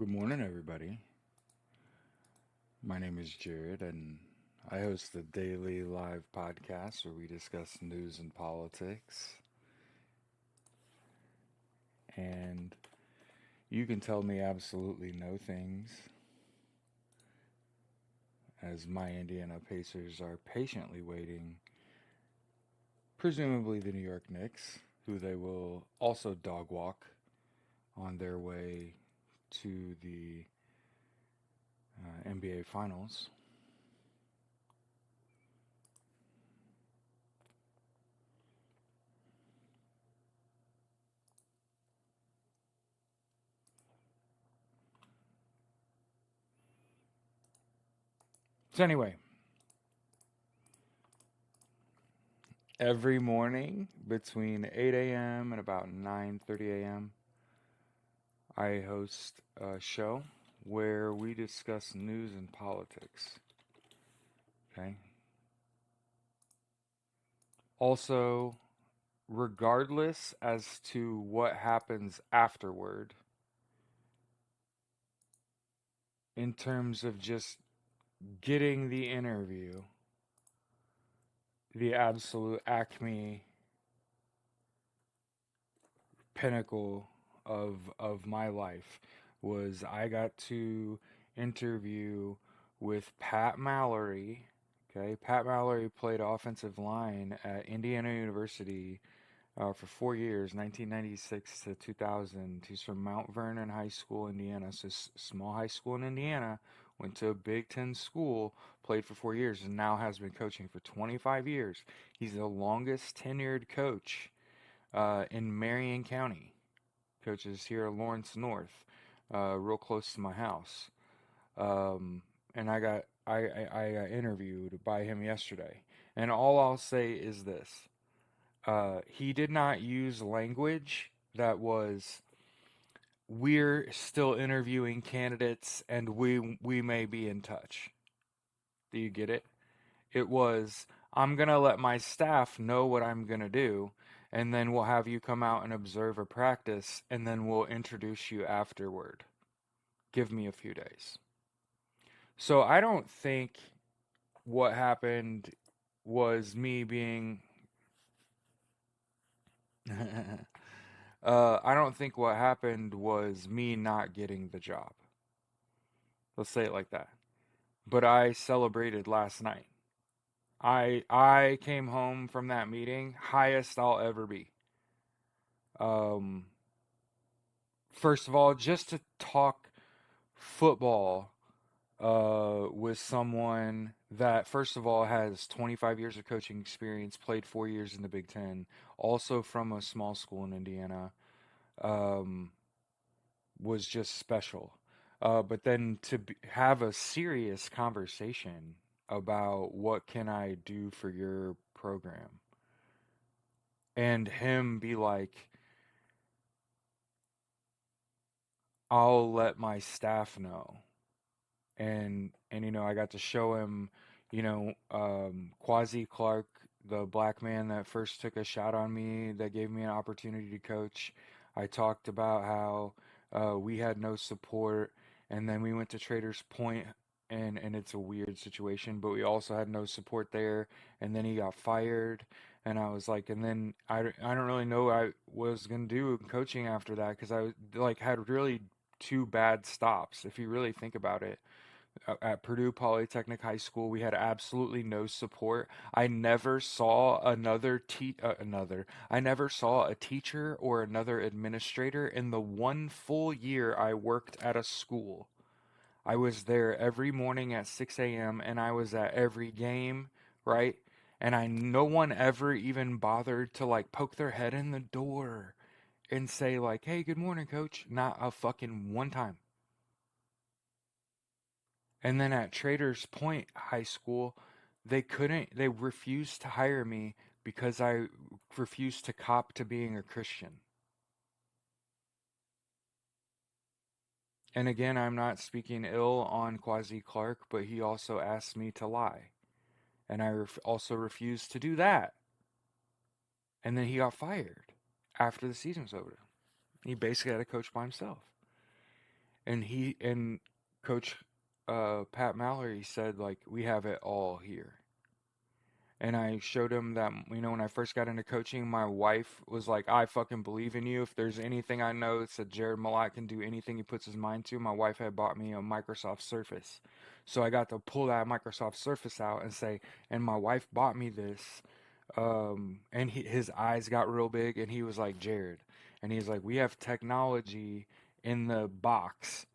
Good morning, everybody. My name is Jared, and I host the daily live podcast where we discuss news and politics. And you can tell me absolutely no things, as my Indiana Pacers are patiently waiting, presumably the New York Knicks, who they will also dog walk on their way to the NBA Finals. So, anyway, every morning between 8 a.m. and about 9:30 a.m., I host a show where we discuss news and politics. Okay. Also, regardless as to what happens afterward, in terms of just getting the interview, the absolute acme pinnacle of my life was I got to interview with Pat Mallory. Okay, Pat Mallory played offensive line at Indiana University for 4 years, 1996 to 2000. He's from Mount Vernon High School, Indiana, so small high school in Indiana. Went to a Big Ten school, played for 4 years, and now has been coaching for 25 years. He's the longest tenured coach in Marion County. Coaches here at Lawrence North, real close to my house. And I got interviewed by him yesterday. And all I'll say is this: he did not use language that was "we're still interviewing candidates and we may be in touch." Do you get it? It was, I'm going to let my staff know what I'm going to do, and then we'll have you come out and observe a practice, and then we'll introduce you afterward. Give me a few days. So I don't think what happened was me being. I don't think what happened was me not getting the job. Let's say it like that. But I celebrated last night. I came home from that meeting highest I'll ever be. Um, First of all, just to talk football with someone that, first of all, has 25 years of coaching experience, played 4 years in the Big Ten, also from a small school in Indiana, um, was just special. But then to have a serious conversation about what can I do for your program, and him be like, I'll let my staff know. And I got to show him, Quasi Clark, the black man that first took a shot on me, that gave me an opportunity to coach. I talked about how we had no support, and then we went to Traders Point, and it's a weird situation, but we also had no support there, and then he got fired. And I was like, and then I don't really know what I was gonna do in coaching after that, because I like had really two bad stops if you really think about it. At Purdue Polytechnic High School, we had absolutely no support. I never saw I never saw a teacher or another administrator in the one full year I worked at a school. I was there every morning at 6 a.m. and I was at every game, right? And no one ever even bothered to like poke their head in the door and say like, "Hey, good morning, coach." Not a fucking one time. And then at Traders Point High School, they refused to hire me because I refused to cop to being a Christian. And again, I'm not speaking ill on Quasi Clark, but he also asked me to lie. And I also refused to do that. And then he got fired after the season was over. He basically had to coach by himself. and Coach Pat Mallory said, like, we have it all here. And I showed him that, when I first got into coaching, my wife was like, I fucking believe in you. If there's anything I know, it's that Jared Malott can do anything he puts his mind to. My wife had bought me a Microsoft Surface. So I got to pull that Microsoft Surface out and say, and my wife bought me this. And his eyes got real big, and he was like, Jared. And he's like, we have technology in the box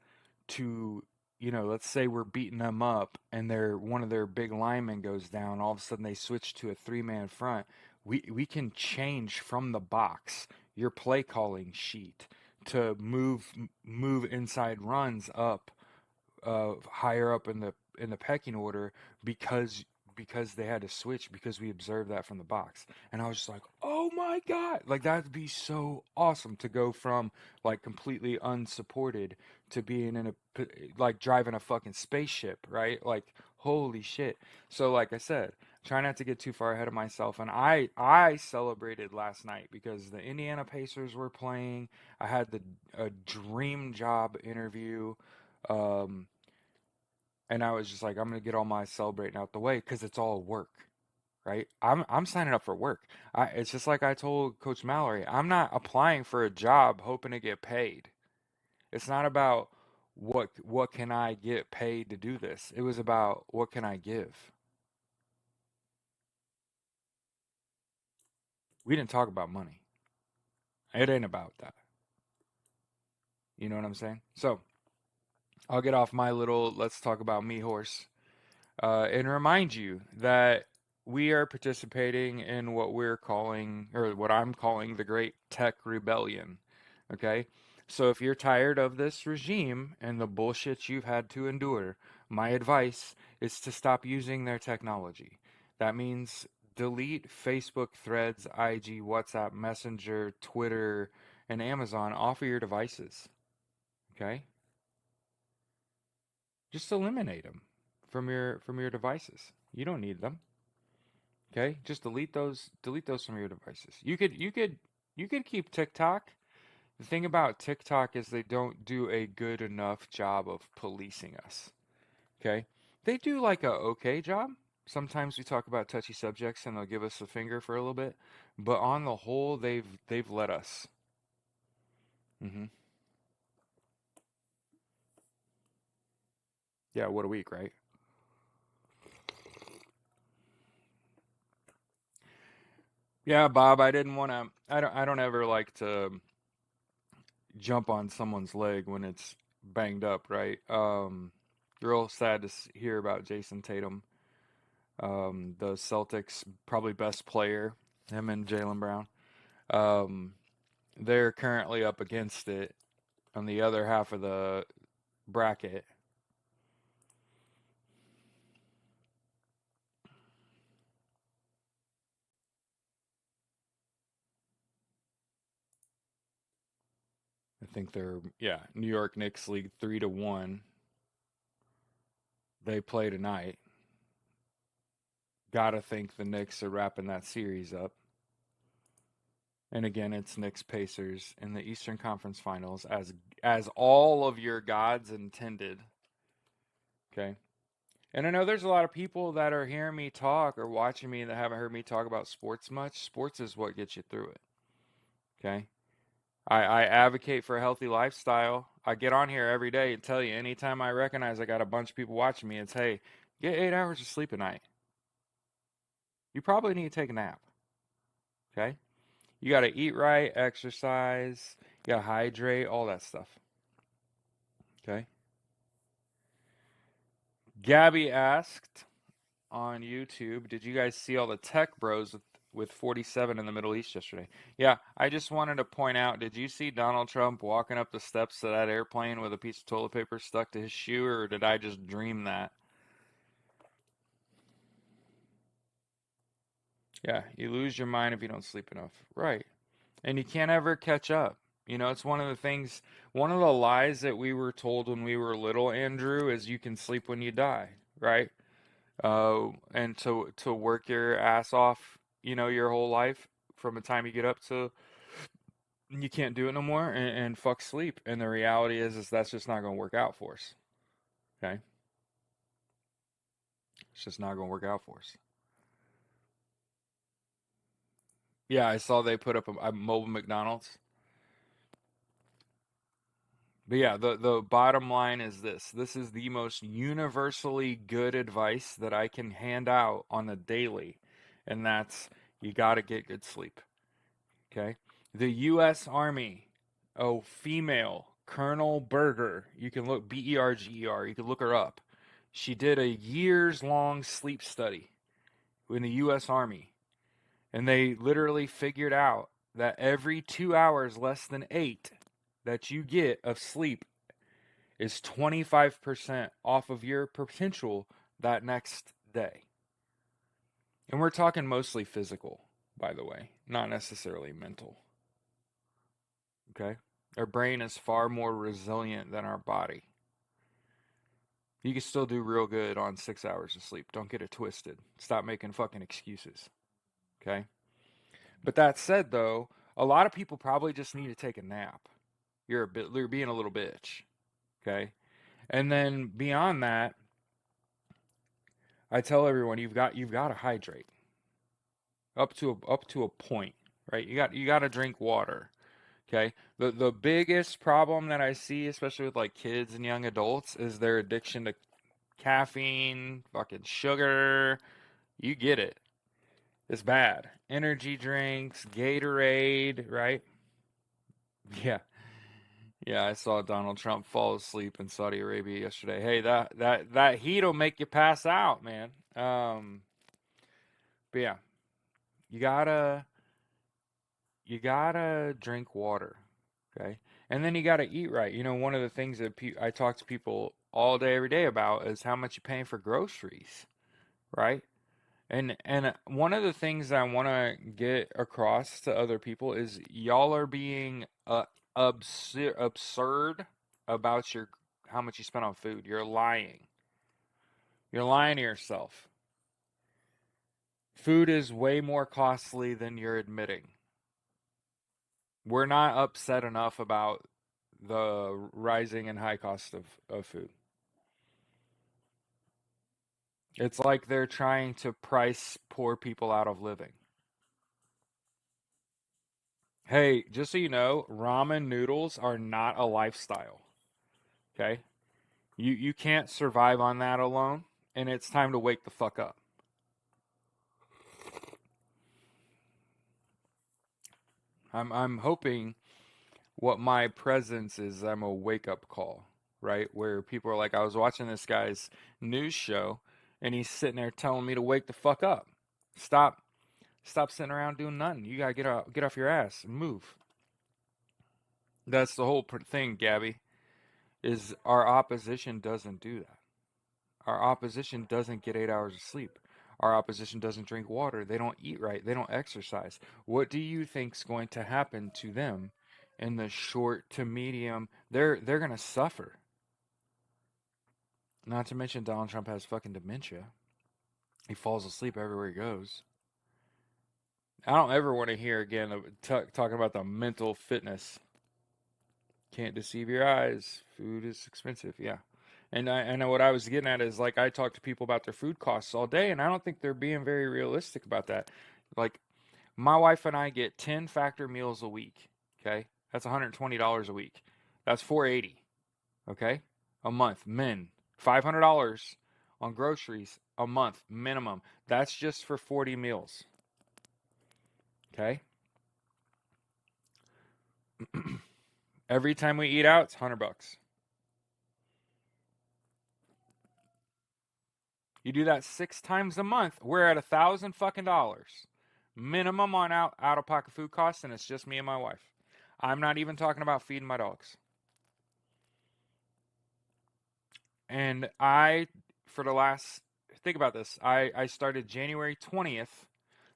to, let's say we're beating them up and one of their big linemen goes down, all of a sudden they switch to a three-man front. We can change from the box your play calling sheet to move inside runs up, higher up in the pecking order, because they had to switch, because we observed that from the box. And I was just like, oh my god, like that'd be so awesome to go from like completely unsupported to being like driving a fucking spaceship, right? Like holy shit. So like I said, try not to get too far ahead of myself. And I celebrated last night because the Indiana Pacers were playing. I had a dream job interview. um and I was just like, I'm gonna get all my celebrating out the way because it's all work, right? I'm signing up for work. It's just like I told Coach Mallory, I'm not applying for a job hoping to get paid. It's not about what can I get paid to do this. It was about what can I give. We didn't talk about money. It ain't about that. You know what I'm saying? So I'll get off my little let's talk about me horse, and remind you that we are participating in what we're calling, or what I'm calling, the Great Tech Rebellion. Okay? So if you're tired of this regime and the bullshit you've had to endure, my advice is to stop using their technology. That means delete Facebook, Threads, IG, WhatsApp, Messenger, Twitter, and Amazon off of your devices. Okay? Just eliminate them from your devices. You don't need them. Okay? Just delete those from your devices. You could keep TikTok. The thing about TikTok is they don't do a good enough job of policing us. Okay? They do like a okay job. Sometimes we talk about touchy subjects and they'll give us a finger for a little bit, but on the whole they've let us. Mhm. Yeah, what a week, right? Yeah, Bob, I didn't want to I don't ever like to jump on someone's leg when it's banged up, right? Real sad to hear about Jason Tatum, the Celtics probably best player, him and Jaylen Brown. Um, they're currently up against it on the other half of the bracket. I think they're, yeah, New York Knicks lead 3-1. They play tonight. Gotta think the Knicks are wrapping that series up. And again, it's Knicks Pacers in the Eastern Conference Finals, as all of your gods intended. Okay. And I know there's a lot of people that are hearing me talk or watching me that haven't heard me talk about sports much. Sports is what gets you through it. Okay. I advocate for a healthy lifestyle. I get on here every day and tell you, anytime I recognize I got a bunch of people watching me, it's, hey, get 8 hours of sleep a night. You probably need to take a nap. Okay. You got to eat right, exercise, you got to hydrate, all that stuff. Okay. Gabby asked on YouTube, did you guys see all the tech bros with 47 in the Middle East yesterday? Yeah, I just wanted to point out, did you see Donald Trump walking up the steps of that airplane with a piece of toilet paper stuck to his shoe, or did I just dream that? Yeah, you lose your mind if you don't sleep enough. Right. And you can't ever catch up. It's one of the things, one of the lies that we were told when we were little, Andrew, is you can sleep when you die, right? And to work your ass off, your whole life from the time you get up to You can't do it no more, and fuck sleep. And the reality is that's just not going to work out for us. Okay, it's just not going to work out for us. Yeah, I saw they put up a mobile McDonald's. But yeah, the bottom line is this. This is the most universally good advice that I can hand out on a daily, and that's you got to get good sleep. Okay? The US Army, oh, female Colonel Berger, you can look Berger, you can look her up. She did a years long sleep study in the US Army, and they literally figured out that every 2 hours less than 8 that you get of sleep is 25% off of your potential that next day. And we're talking mostly physical, by the way, not necessarily mental. Okay? Our brain is far more resilient than our body. You can still do real good on 6 hours of sleep. Don't get it twisted. Stop making fucking excuses. Okay? But that said, though, a lot of people probably just need to take a nap. You're being a little bitch. Okay? And then beyond that, I tell everyone you've got to hydrate up to a point, right? You got to drink water. Okay. The biggest problem that I see, especially with like kids and young adults, is their addiction to caffeine, fucking sugar. You get it. It's bad. Energy drinks, Gatorade, right? Yeah. Yeah, I saw Donald Trump fall asleep in Saudi Arabia yesterday. Hey, that heat'll make you pass out, man. But yeah, you gotta you gotta drink water, okay? And then you gotta eat right. One of the things that I talk to people all day, every day about is how much you're paying for groceries, right? And one of the things I want to get across to other people is y'all are being absurd about your how much you spend on food. You're lying. You're lying to yourself. Food is way more costly than you're admitting. We're not upset enough about the rising and high cost of food. It's like they're trying to price poor people out of living. Hey, just so you know, ramen noodles are not a lifestyle. Okay? You can't survive on that alone, and it's time to wake the fuck up. I'm hoping what my presence is I'm a wake up call, right? Where people are like, I was watching this guy's news show and he's sitting there telling me to wake the fuck up. Stop Stop sitting around doing nothing. You gotta get off your ass and move. That's the whole thing, Gabby. Is our opposition doesn't do that. Our opposition doesn't get 8 hours of sleep. Our opposition doesn't drink water. They don't eat right. They don't exercise. What do you think's going to happen to them in the short to medium? They're gonna suffer. Not to mention Donald Trump has fucking dementia. He falls asleep everywhere he goes. I don't ever want to hear again of talking about the mental fitness. Can't deceive your eyes. Food is expensive. Yeah. And I know what I was getting at is like I talk to people about their food costs all day, and I don't think they're being very realistic about that. Like my wife and I get 10 factor meals a week. Okay, that's $120 a week. That's 480. Okay, a month. Men, $500 on groceries a month minimum. That's just for 40 meals. Okay. Every time we eat out, it's $100. You do that 6 times a month, we're at $1,000 minimum on out of pocket food costs, and it's just me and my wife. I'm not even talking about feeding my dogs. And for the last, think about this, I started January 20th,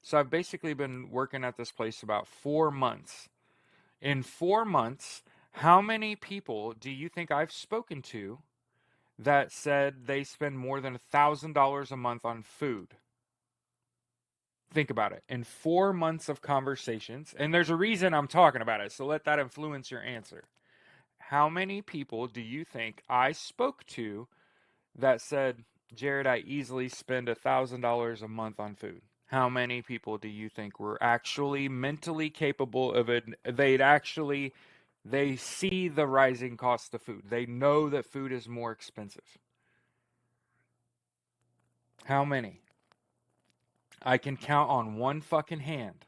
so I've basically been working at this place about 4 months. In 4 months, how many people do you think I've spoken to that said they spend more than $1,000 a month on food? Think about it. In 4 months of conversations, and there's a reason I'm talking about it, so let that influence your answer. How many people do you think I spoke to that said, Jared, I easily spend $1,000 a month on food? How many people do you think were actually mentally capable of it? They see the rising cost of food. They know that food is more expensive. How many? I can count on one fucking hand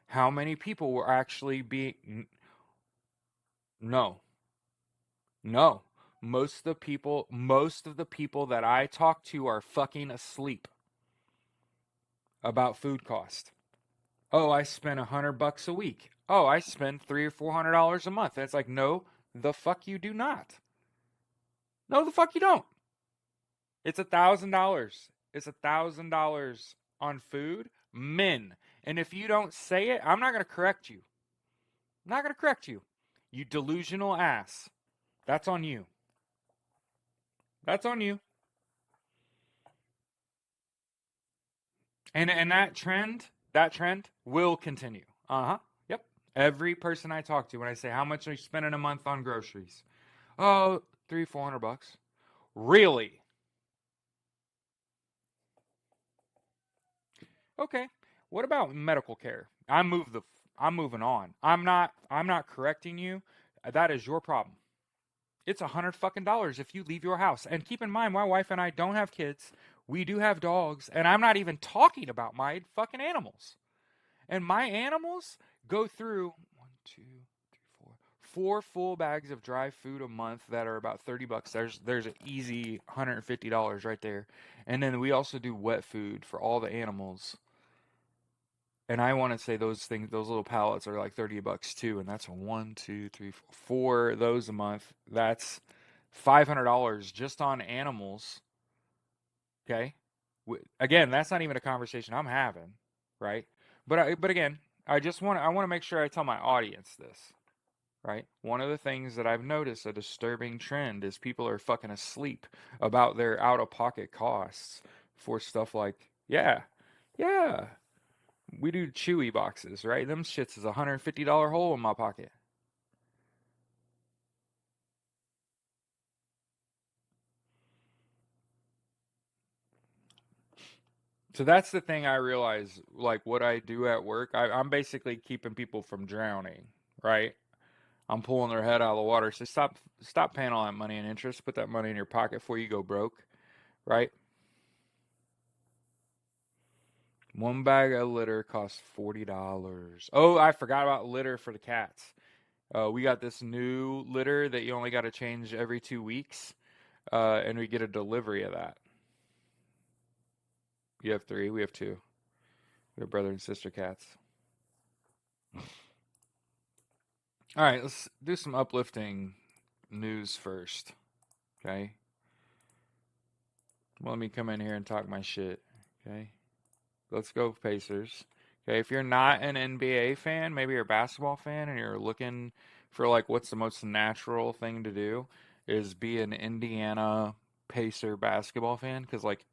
how many people were actually being. No, no. Most of the people that I talk to are fucking asleep about food cost. Oh, I spend $100 a week. Oh, I spend $300 or $400 a month. And it's like, no, the fuck you do not. No, the fuck you don't. It's $1,000. It's $1,000 on food, men. And if you don't say it, I'm not gonna correct you. I'm not gonna correct you. You delusional ass. That's on you. That's on you. And that trend will continue. Uh-huh. Yep. Every person I talk to when I say how much are you spending a month on groceries? Oh, 300-400 bucks. Really? Okay. What about medical care? I'm moving on. I'm not correcting you. That is your problem. It's $100 if you leave your house. And keep in mind, my wife and I don't have kids. We do have dogs, and I'm not even talking about my fucking animals. And my animals go through one, two, three, four full bags of dry food a month that are about $30. There's an easy $150 right there. And then we also do wet food for all the animals. And I want to say those little pallets are like $30 too, and that's one, two, three, four of those a month. That's $500 just on animals. Okay, again, that's not even a conversation I'm having, right? But again, I want to make sure I tell my audience this, right? One of the things that I've noticed a disturbing trend is people are fucking asleep about their out of pocket costs for stuff like yeah, yeah. We do Chewy boxes, right? Them shits is a $150 hole in my pocket. So that's the thing I realize, like what I do at work. I'm basically keeping people from drowning, right? I'm pulling their head out of the water. So stop paying all that money in interest. Put that money in your pocket before you go broke, right? One bag of litter costs $40. Oh, I forgot about litter for the cats. We got this new litter that you only got to change every 2 weeks, and we get a delivery of that. You have three. We have two. We have brother and sister cats. All right, let's do some uplifting news first. Okay. Well, let me come in here and talk my shit. Okay. Let's go Pacers. Okay. If you're not an NBA fan, maybe you're a basketball fan, and you're looking for like what's the most natural thing to do is be an Indiana Pacer basketball fan because like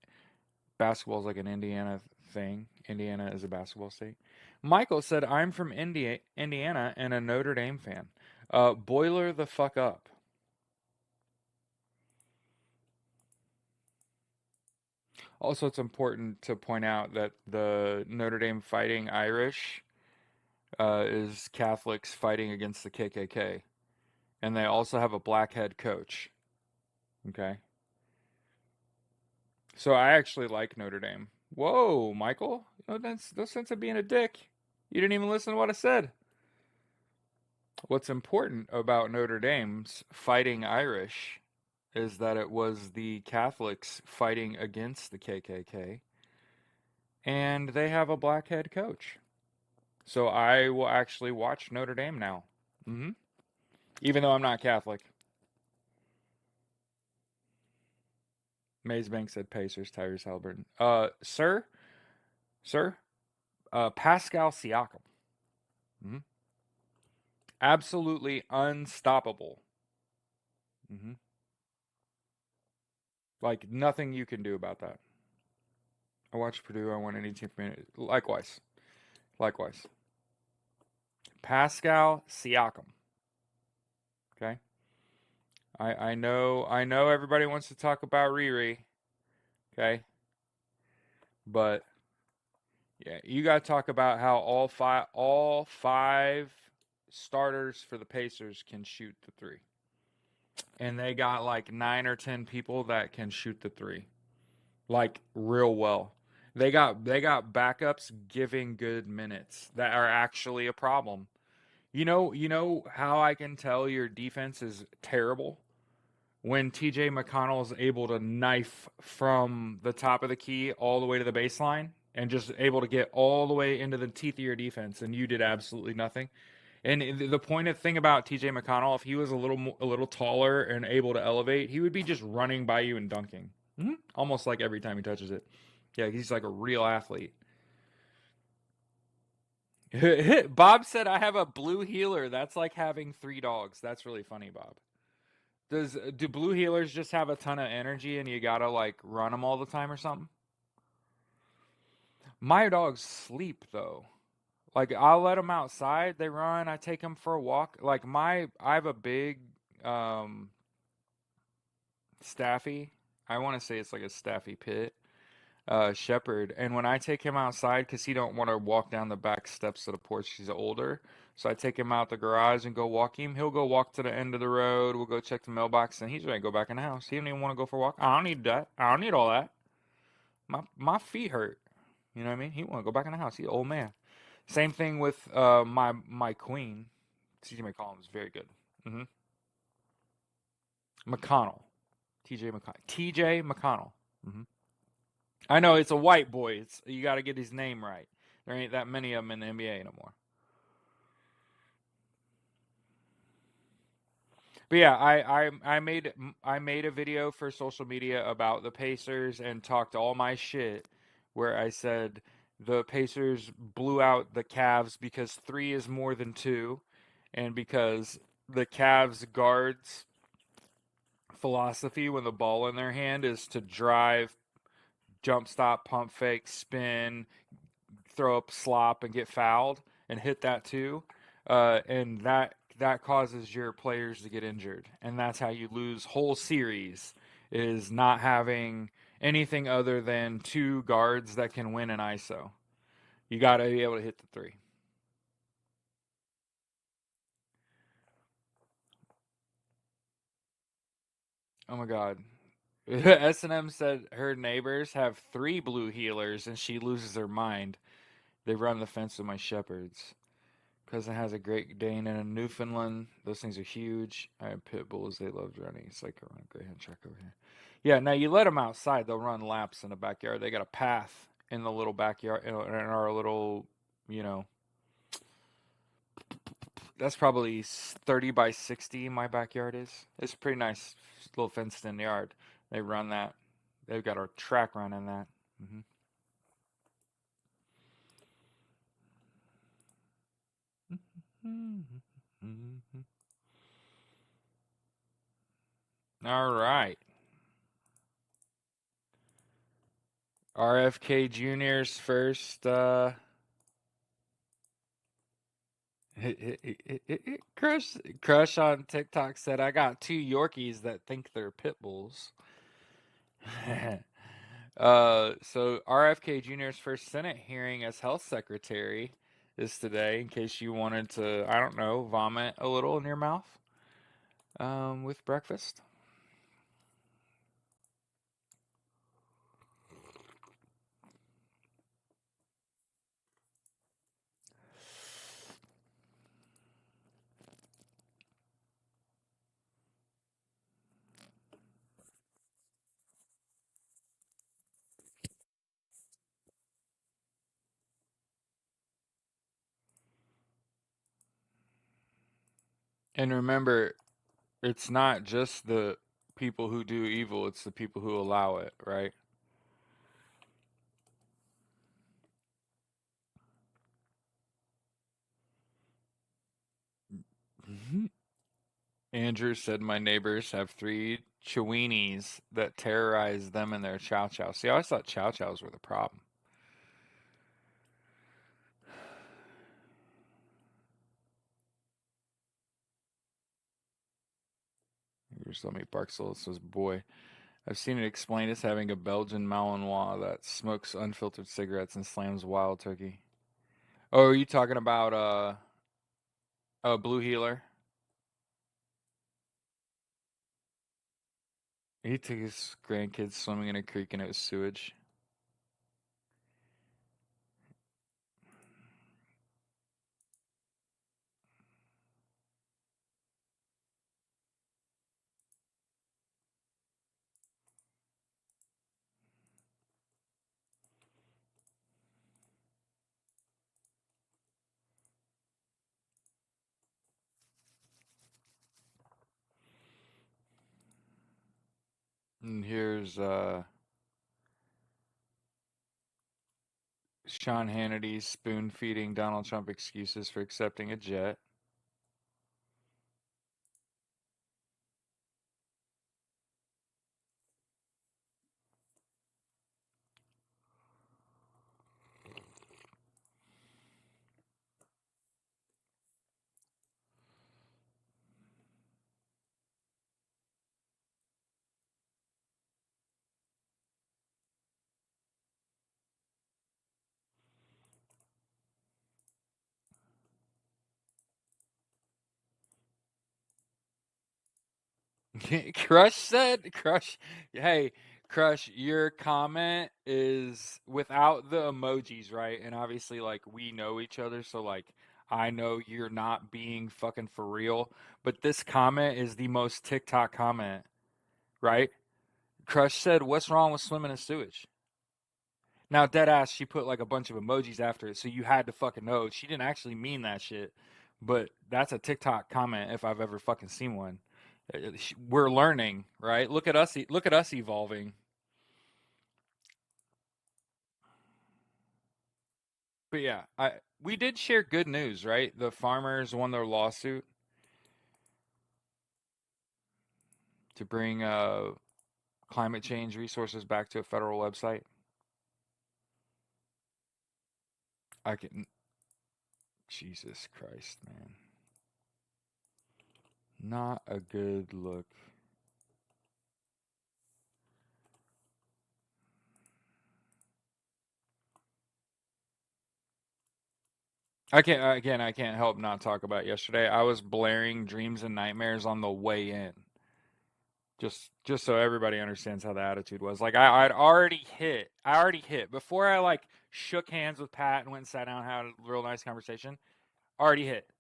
basketball is like an Indiana thing. Indiana is a basketball state. Michael said, "I'm from Indiana, and a Notre Dame fan. Boiler the fuck up." Also, it's important to point out that the Notre Dame Fighting Irish is Catholics fighting against the KKK, and they also have a black head coach. Okay, so I actually like Notre Dame. Whoa, Michael, that's no sense of being a dick. You didn't even listen to what I said. What's important about Notre Dame's Fighting Irish is that it was the Catholics fighting against the KKK, and they have a black head coach. So I will actually watch Notre Dame now. Hmm. Even though I'm not Catholic. Maze Bank said Pacers, Tyrese Halliburton. Sir, Pascal Siakam. Hmm. Absolutely unstoppable. Hmm. Like nothing you can do about that. I watch Purdue. I want any team for me. Likewise. Likewise. Pascal Siakam. Okay. I know everybody wants to talk about Riri. Okay. But yeah, you got to talk about how all five starters for the Pacers can shoot the three, and they got like 9 or 10 people that can shoot the three, like real well. They got backups giving good minutes that are actually a problem. You know how I can tell your defense is terrible when TJ McConnell is able to knife from the top of the key all the way to the baseline and just able to get all the way into the teeth of your defense, and you did absolutely nothing. And the pointed thing about TJ McConnell, if he was a little taller and able to elevate, he would be just running by you and dunking, almost like every time he touches it. Yeah, he's like a real athlete. Bob said, "I have a blue healer. That's like having 3 dogs." That's really funny, Bob. Do blue healers just have a ton of energy and you gotta like run them all the time or something? My dogs sleep though. Like I'll let them outside, they run. I take them for a walk. Like I have a big um staffy. I want to say it's like a staffy pit shepherd, and when I take him outside because he don't want to walk down the back steps of the porch, he's older, so I take him out the garage and go walk him. He'll go walk to the end of the road. We'll go check the mailbox, and he's ready to go back in the house. He don't even want to go for a walk. I don't need that. I don't need all that. My feet hurt. You know what I mean? He want to go back in the house. He's an old man. Same thing with my queen. CJ McCollum is very good. hmm McConnell, TJ McConnell. hmm I know it's a white boy. It's you got to get his name right. There ain't that many of them in the NBA no more. But yeah, I made a video for social media about the Pacers and talked all my shit, where I said the Pacers blew out the Cavs because three is more than two, and because the Cavs guards philosophy when the ball in their hand is to drive, jump stop, pump fake, spin, throw up slop and get fouled and hit that too, and that causes your players to get injured, and that's how you lose whole series is not having anything other than two guards that can win an ISO. You got to be able to hit the three. Oh my god. S&M said her neighbors have 3 blue healers and she loses her mind. They run the fence with my shepherds. Cousin has a Great Dane and a Newfoundland. Those things are huge. I have pit bulls. They love running. It's like a Greyhound truck over here. Yeah, now you let them outside. They'll run laps in the backyard. They got a path in the little backyard, in our little, you know, that's probably 30 by 60. My backyard is. It's a pretty nice little fenced in yard. They run that. They've got a track run in that. All right. RFK Jr.'s first Crush on TikTok said, "I got 2 Yorkies that think they're pit bulls." So RFK Jr.'s first Senate hearing as health secretary is today. In case you wanted to, I don't know, vomit a little in your mouth with breakfast. And remember, it's not just the people who do evil; it's the people who allow it, right? Andrew said, "My neighbors have 3 Cheweenies that terrorize them and their chow chow. See, I always thought chow chows were the problem. Just let me Barksdale says, boy, I've seen it explained as having a Belgian Malinois that smokes unfiltered cigarettes and slams wild turkey. Oh, are you talking about Blue Healer? He took his grandkids swimming in a creek and it was sewage. And here's Sean Hannity spoon feeding Donald Trump excuses for accepting a jet. Crush, hey, Crush, your comment is without the emojis, right? And obviously, like, we know each other, so, like, I know you're not being fucking for real, but this comment is the most TikTok comment, right? Crush said, "What's wrong with swimming in sewage?" Now, deadass, she put like a bunch of emojis after it, so you had to fucking know. She didn't actually mean that shit, but that's a TikTok comment if I've ever fucking seen one. We're learning, right? Look at us. Look at us evolving. But yeah, we did share good news, right? The farmers won their lawsuit to bring climate change resources back to a federal website. I can. Jesus Christ, man. Not a good look. I can't help not talk about yesterday. I was blaring Dreams and Nightmares on the way in. Just so everybody understands how the attitude was. Like I already hit before I like shook hands with Pat and went and sat down and had a real nice conversation. Already hit.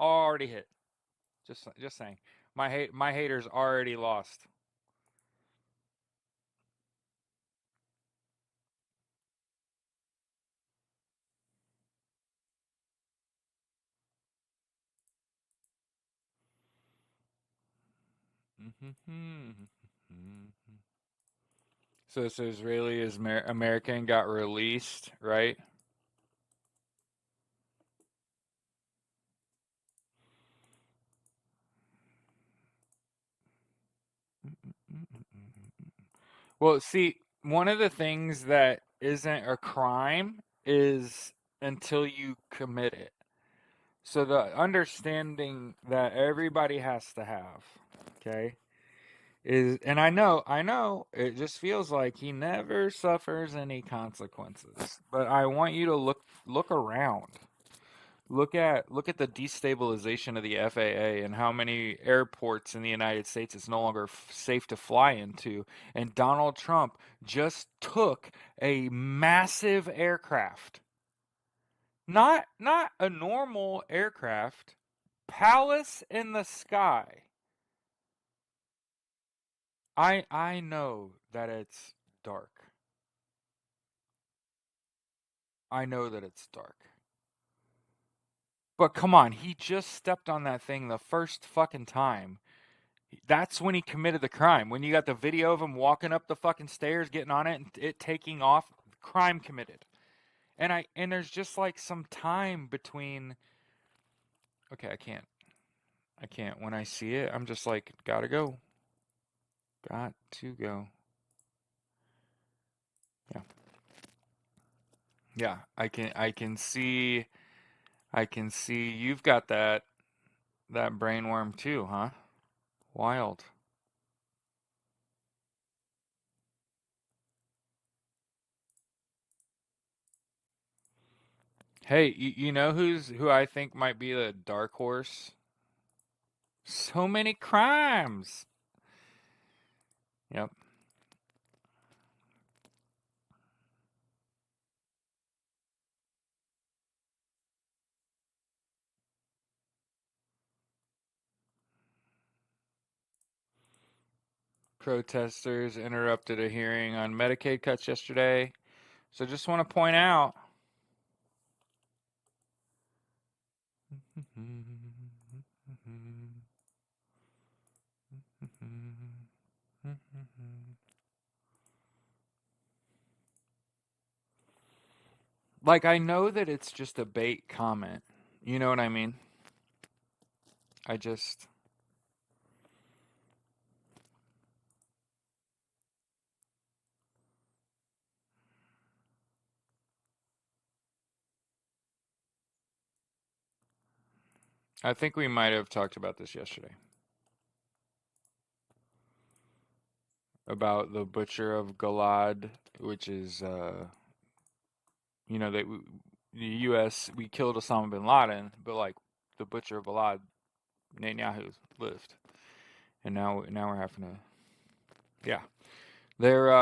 Already hit. Just saying. My haters already lost. So this Israeli is American got released, right? Well, see, one of the things that isn't a crime is until you commit it. So the understanding that everybody has to have, okay, is, and I know, it just feels like he never suffers any consequences. But I want you to look around. Look at the destabilization of the FAA and how many airports in the United States it's no longer safe to fly into. And Donald Trump just took a massive aircraft, not a normal aircraft, Palace in the sky. I know that it's dark. I know that it's dark. But come on, he just stepped on that thing the first fucking time. That's when he committed the crime. When you got the video of him walking up the fucking stairs, getting on it, and it taking off, crime committed. And there's just like some time between. Okay, I can't. When I see it, I'm just like, gotta go. Got to go. Yeah. Yeah, I can see you've got that brainworm too, huh? Wild. Hey, you know who I think might be the dark horse? So many crimes. Yep. Protesters interrupted a hearing on Medicaid cuts yesterday. So just want to point out. Like, I know that it's just a bait comment. You know what I mean? I just. I think we might have talked about this yesterday. About the Butcher of Galad, which is, that the U.S., we killed Osama bin Laden, but like the Butcher of Galad, Netanyahu lived. And now we're having to. Yeah. There,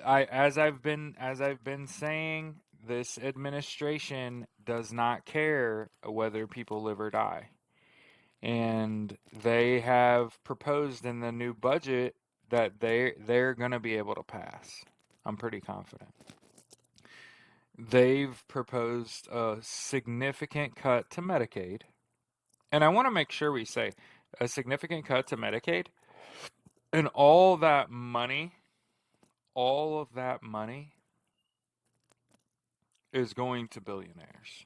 as I've been saying, this administration does not care whether people live or die, and they have proposed in the new budget that they're going to be able to pass. I'm pretty confident. They've proposed a significant cut to Medicaid, and I want to make sure we say a significant cut to Medicaid, and all of that money is going to billionaires.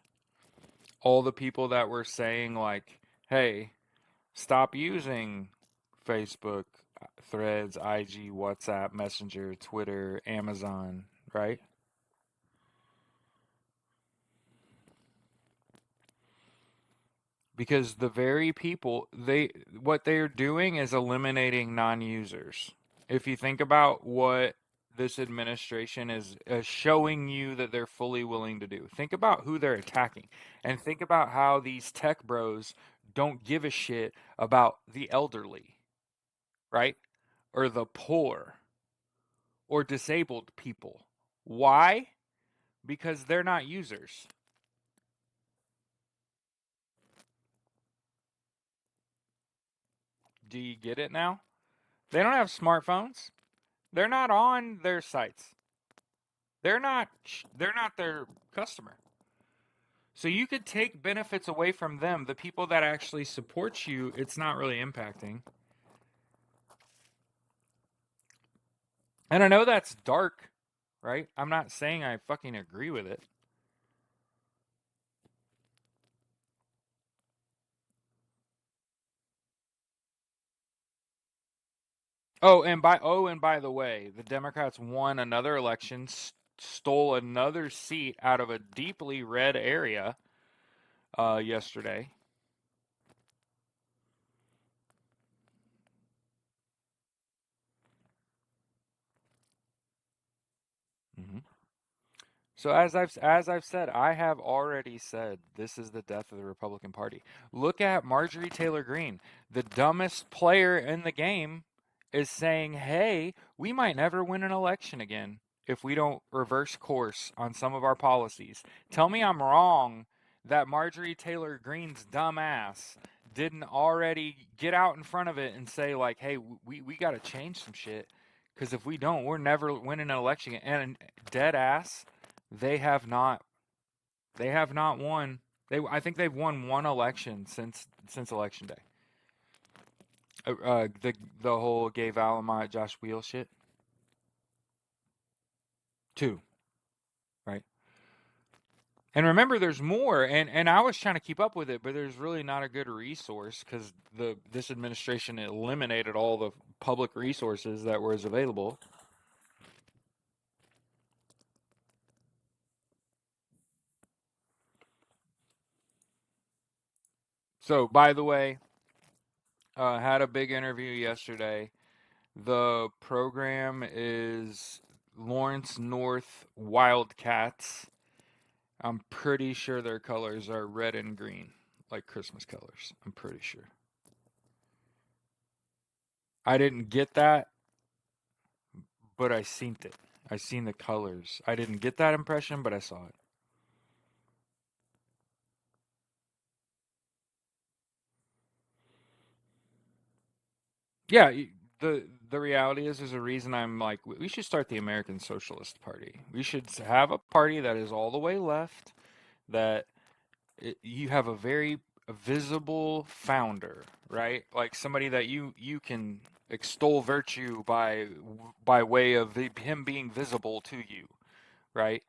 All the people that were saying, like, hey, stop using Facebook, Threads, IG, WhatsApp, Messenger, Twitter, Amazon, right? Because the very people, what they're doing is eliminating non-users. If you think about what this administration is showing you that they're fully willing to do, think about who they're attacking, and think about how these tech bros don't give a shit about the elderly, right? Or the poor or disabled people. Why? Because they're not users. Do you get it now? They don't have smartphones. They're not on their sites. They're not their customer. So you could take benefits away from them, the people that actually support you, it's not really impacting. And I know that's dark, right? I'm not saying I fucking agree with it. Oh, and by the way, the Democrats won another election, stole another seat out of a deeply red area yesterday. Mm-hmm. So as I've said, I have already said this is the death of the Republican Party. Look at Marjorie Taylor Greene, the dumbest player in the game, is saying, "Hey, we might never win an election again if we don't reverse course on some of our policies." Tell me I'm wrong that Marjorie Taylor Greene's dumb ass didn't already get out in front of it and say like, "Hey, we got to change some shit because if we don't, we're never winning an election." And dead ass, they have not. They have not won. I think they've won one election since election day. The whole Gay Valamont Josh Wheel shit. Two, right? And remember, there's more. And I was trying to keep up with it, but there's really not a good resource because this administration eliminated all the public resources that were available. So, by the way, had a big interview yesterday. The program is Lawrence North Wildcats. I'm pretty sure their colors are red and green, like Christmas colors. I'm pretty sure. I didn't get that, but I seen it. I seen the colors. I didn't get that impression, but I saw it. Yeah, the reality is there's a reason I'm like we should start the American Socialist Party. We should have a party that is all the way left, that you have a very visible founder, right? Like somebody that you can extol virtue by way of him being visible to you, right?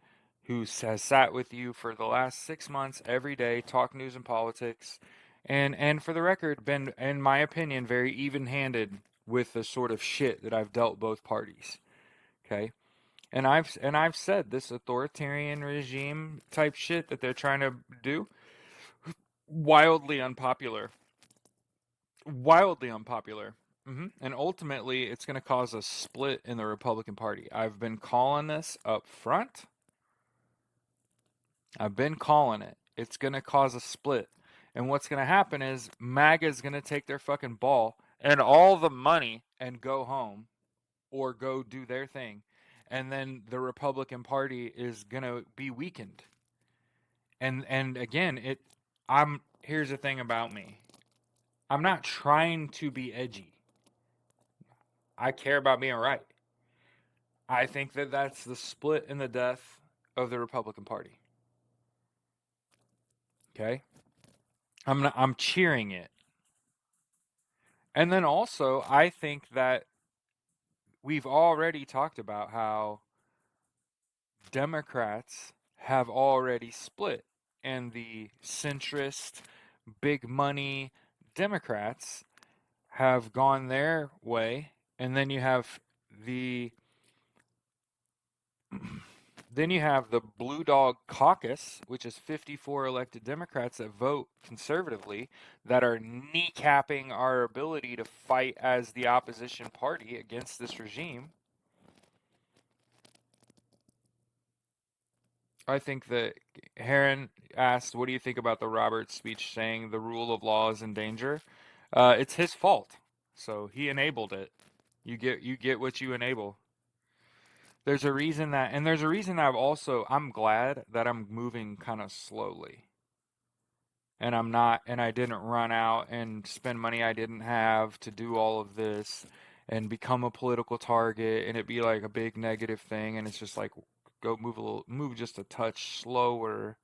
Who has sat with you for the last 6 months every day, talk news and politics, and for the record, been, in my opinion, very even-handed with the sort of shit that I've dealt both parties. Okay, and I've said this authoritarian regime type shit that they're trying to do, wildly unpopular, wildly unpopular. And ultimately, it's going to cause a split in the Republican Party. I've been calling this up front. I've been calling it. It's going to cause a split. And what's going to happen is MAGA is going to take their fucking ball and all the money and go home or go do their thing. And then the Republican Party is going to be weakened. And again, I'm here's the thing about me. I'm not trying to be edgy. I care about being right. I think that that's the split and the death of the Republican Party. Okay? I'm cheering it. And then also, I think that we've already talked about how Democrats have already split, and the centrist, big money Democrats have gone their way, and then you have the then you have the Blue Dog Caucus, which is 54 elected Democrats that vote conservatively, that are kneecapping our ability to fight as the opposition party against this regime. I think that Heron asked, "What do you think about the Roberts speech saying the rule of law is in danger?" It's his fault, so he enabled it. You get what you enable. There's a reason that, and there's a reason I'm glad that I'm moving kind of slowly, and I'm not, and I didn't run out and spend money I didn't have to do all of this and become a political target and it be like a big negative thing, and it's just like go move just a touch slower,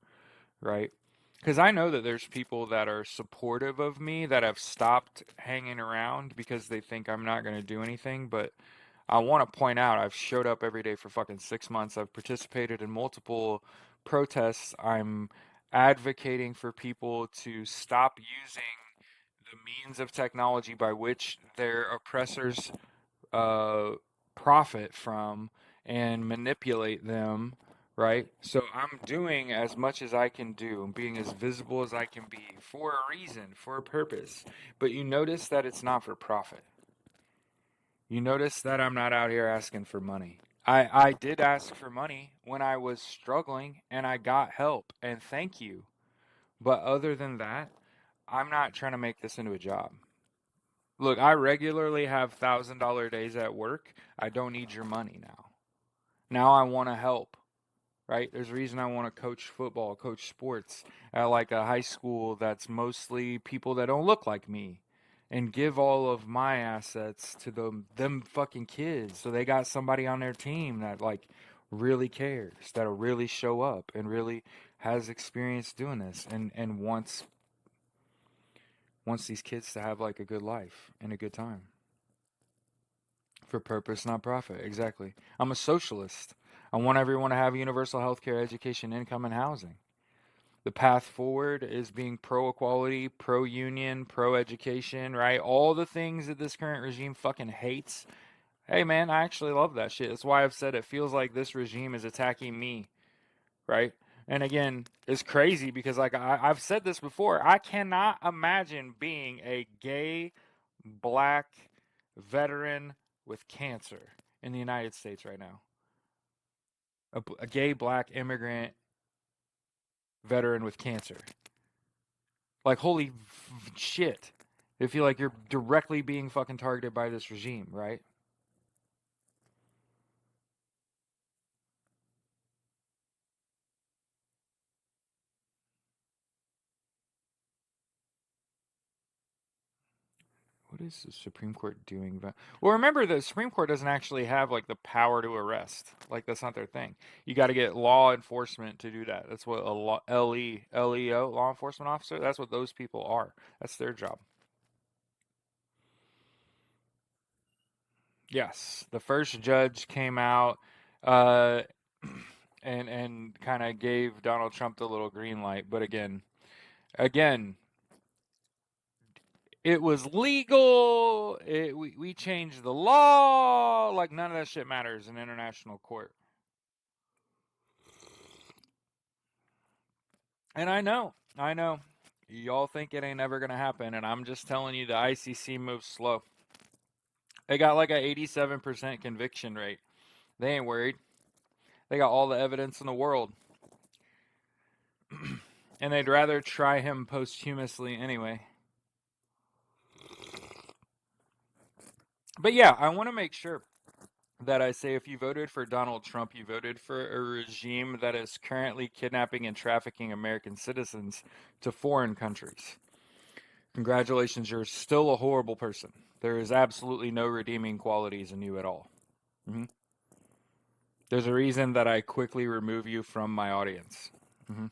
right? Because I know that there's people that are supportive of me that have stopped hanging around because they think I'm not going to do anything. But I want to point out I've showed up every day for fucking 6 months. I've participated in multiple protests. I'm advocating for people to stop using the means of technology by which their oppressors uh, profit from and manipulate them, right? So I'm doing as much as I can do and being as visible as I can be for a reason, for a purpose. But you notice that it's not for profit. You notice that I'm not out here asking for money. I did ask for money when I was struggling and I got help, and thank you. But other than that, I'm not trying to make this into a job. Look, I regularly have $1,000 days at work. I don't need your money now. Now I want to help, right? There's a reason I want to coach football, coach sports at like a high school that's mostly people that don't look like me, and give all of my assets to them fucking kids so they got somebody on their team that like really cares, that'll really show up and really has experience doing this and wants these kids to have like a good life and a good time. For purpose, not profit. Exactly. I'm a socialist. I want everyone to have universal health care, education, income, and housing. The path forward is being pro-equality, pro-union, pro-education, right? All the things that this current regime fucking hates. Hey, man, I actually love that shit. That's why I've said it feels like this regime is attacking me, right? And again, it's crazy because, like, I've said this before. I cannot imagine being a gay, black veteran with cancer in the United States right now. A gay, black immigrant veteran with cancer. Like, holy shit. I feel like you're directly being fucking targeted by this regime, right? What is the Supreme Court doing? Well, remember, the Supreme Court doesn't actually have like the power to arrest. Like, that's not their thing. You got to get law enforcement to do that. That's what a LEO, law enforcement officer. That's what those people are. That's their job. Yes, the first judge came out, uh, and kind of gave Donald Trump the little green light. But again, it was legal. We changed the law. Like, none of that shit matters in international court. And I know, y'all think it ain't ever gonna happen, and I'm just telling you, the ICC moves slow. They got like a 87% conviction rate. They ain't worried. They got all the evidence in the world, and they'd rather try him posthumously anyway. But yeah, I want to make sure that I say, if you voted for Donald Trump, you voted for a regime that is currently kidnapping and trafficking American citizens to foreign countries. Congratulations, you're still a horrible person. There is absolutely no redeeming qualities in you at all. Mm-hmm. There's a reason that I quickly remove you from my audience. Mm-hmm.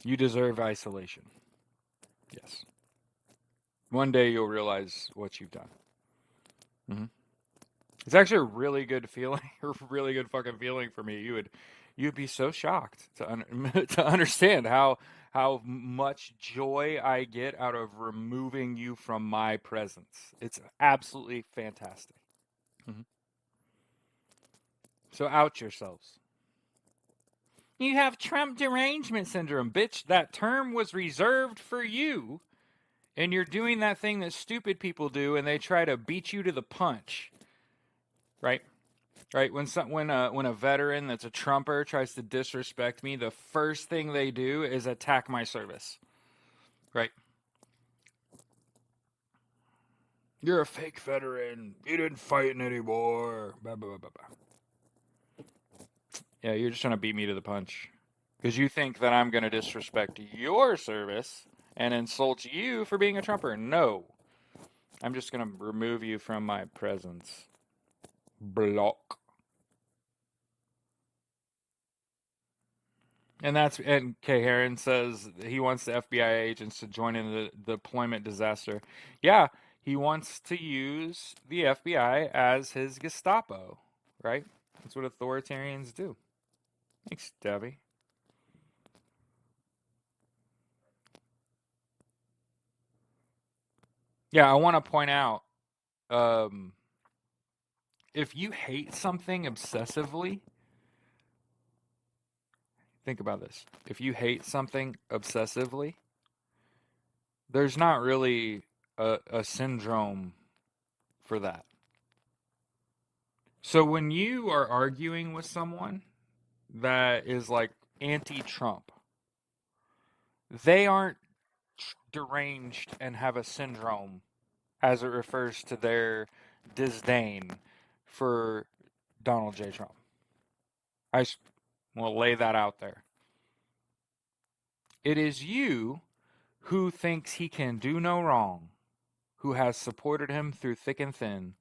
You deserve isolation. Yes. One day you'll realize what you've done. Mm-hmm. It's actually a really good feeling, a really good fucking feeling for me. You'd be so shocked to understand how much joy I get out of removing you from my presence. It's absolutely fantastic. Mhm. So out yourselves. You have Trump derangement syndrome, bitch. That term was reserved for you, and you're doing that thing that stupid people do, and they try to beat you to the punch, right? Right, when a veteran that's a Trumper tries to disrespect me, the first thing they do is attack my service. Right? You're a fake veteran. You didn't fight anymore. Blah, blah, blah, blah. Yeah, you're just trying to beat me to the punch. Because you think that I'm going to disrespect your service and insult you for being a Trumper. No. I'm just going to remove you from my presence. Block. And Kay Heron says he wants the FBI agents to join in the deployment disaster. Yeah, he wants to use the FBI as his Gestapo, right? That's what authoritarians do. Thanks, Debbie. Yeah, I want to point out, um, if you hate something obsessively, think about this. If you hate something obsessively, there's not really a syndrome for that. So when you are arguing with someone that is like anti-Trump, they aren't deranged and have a syndrome as it refers to their disdain for Donald J. Trump. I will lay that out there. It is you who thinks he can do no wrong, who has supported him through thick and thin,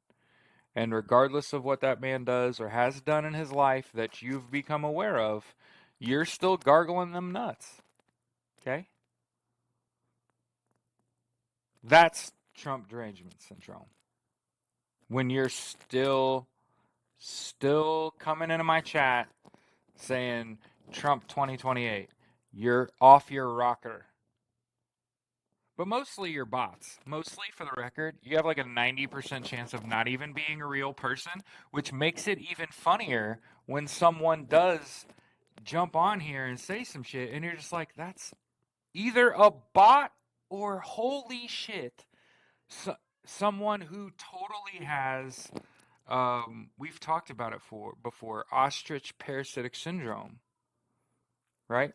and regardless of what that man does or has done in his life that you've become aware of, you're still gargling them nuts. Okay? That's Trump derangement syndrome. When you're still coming into my chat saying Trump 2028, you're off your rocker. But mostly you're bots. Mostly, for the record, you have like a 90% chance of not even being a real person, which makes it even funnier when someone does jump on here and say some shit, and you're just like, that's either a bot or holy shit, so, someone who totally has, we've talked about it before, ostrich parasitic syndrome, right?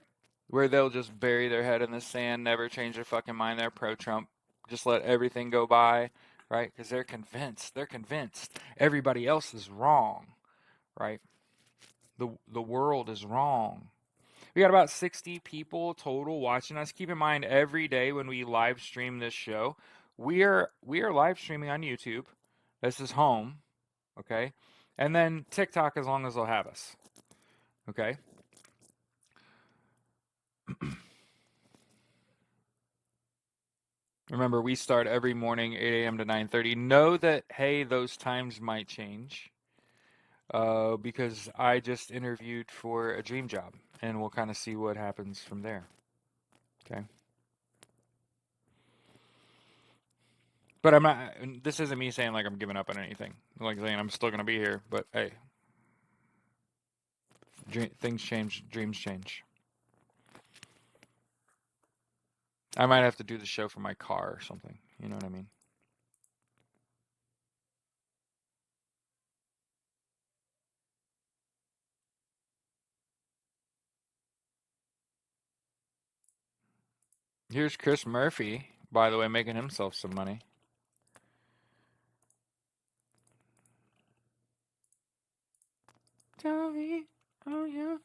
Where they'll just bury their head in the sand, never change their fucking mind. They're pro Trump, just let everything go by, right? Because they're convinced. They're convinced everybody else is wrong, right? The world is wrong. We got about 60 people total watching us. Keep in mind, every day when we live stream this show, we are live streaming on YouTube. This is home, okay? And then TikTok as long as they'll have us. Okay? Remember, we start every morning 8 a.m. to 9:30. Know that, hey, those times might change. Because I just interviewed for a dream job, and we'll kind of see what happens from there. Okay? But I'm not. This isn't me saying like I'm giving up on anything. Like saying I'm still gonna be here. But hey, things change, dreams change. I might have to do the show from my car or something. You know what I mean? Here's Chris Murphy, by the way, making himself some money. Tell me, oh yeah.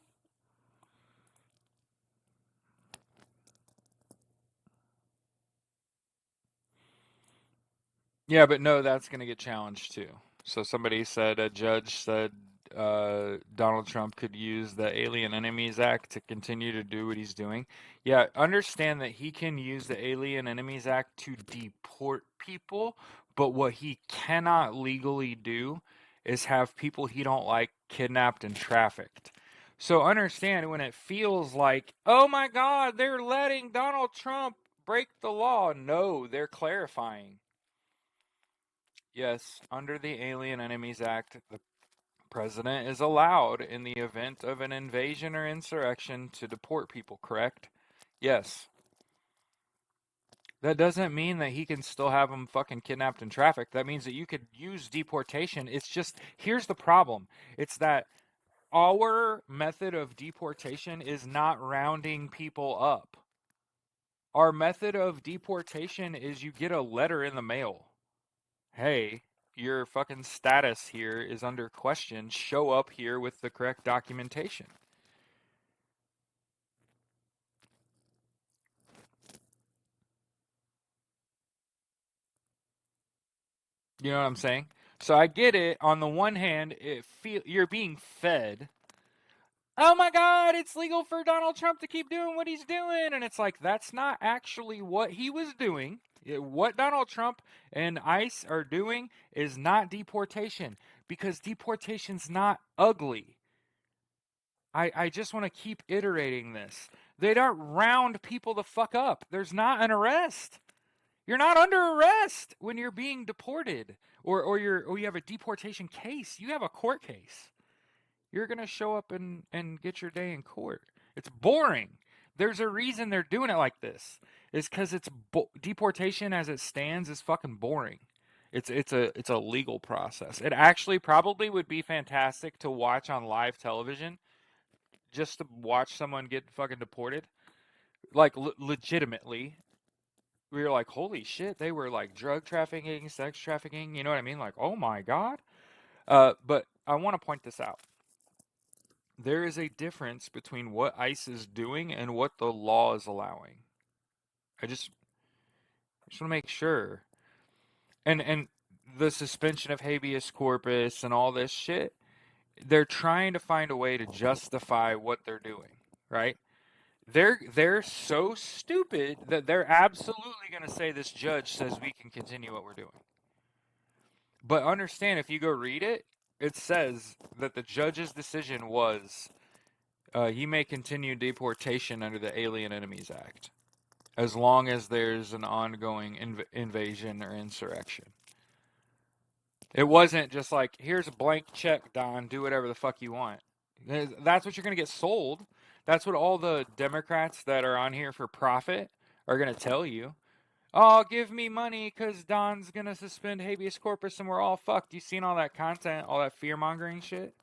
Yeah, but no, that's going to get challenged too. So somebody said, a judge said Donald Trump could use the Alien Enemies Act to continue to do what he's doing. Yeah, understand that he can use the Alien Enemies Act to deport people, but what he cannot legally do is have people he don't like kidnapped and trafficked. So understand when it feels like, oh my God, they're letting Donald Trump break the law. No, they're clarifying. Yes, under the Alien Enemies Act, the president is allowed, in the event of an invasion or insurrection, to deport people, correct? Yes. That doesn't mean that he can still have them fucking kidnapped and trafficked. That means that you could use deportation. It's just, here's the problem. It's that our method of deportation is not rounding people up. Our method of deportation is you get a letter in the mail. Hey, your fucking status here is under question. Show up here with the correct documentation. You know what I'm saying? So I get it. On the one hand, you're being fed, oh my God, it's legal for Donald Trump to keep doing what he's doing. And it's like, that's not actually what he was doing. What Donald Trump and ICE are doing is not deportation, because deportation's not ugly. I just want to keep iterating this. They don't round people the fuck up. There's not an arrest. You're not under arrest when you're being deported, or you have a deportation case. You have a court case. You're gonna show up and get your day in court. It's boring. There's a reason they're doing it like this. It's because deportation as it stands is fucking boring. It's a legal process. It actually probably would be fantastic to watch on live television, just to watch someone get fucking deported, like legitimately. We were like, holy shit, they were like drug trafficking, sex trafficking. You know what I mean? Like, oh my God. But I want to point this out. There is a difference between what ICE is doing and what the law is allowing. I just want to make sure. And the suspension of habeas corpus and all this shit, they're trying to find a way to justify what they're doing, right? They're so stupid that they're absolutely going to say this judge says we can continue what we're doing. But understand, if you go read it, it says that the judge's decision was You may continue deportation under the Alien Enemies Act as long as there's an ongoing invasion or insurrection. It wasn't just like, here's a blank check, Don, do whatever the fuck you want. That's what you're going to get sold. That's what all the Democrats that are on here for profit are going to tell you. Oh, give me money because Don's going to suspend habeas corpus and we're all fucked. You seen all that content, all that fear mongering shit?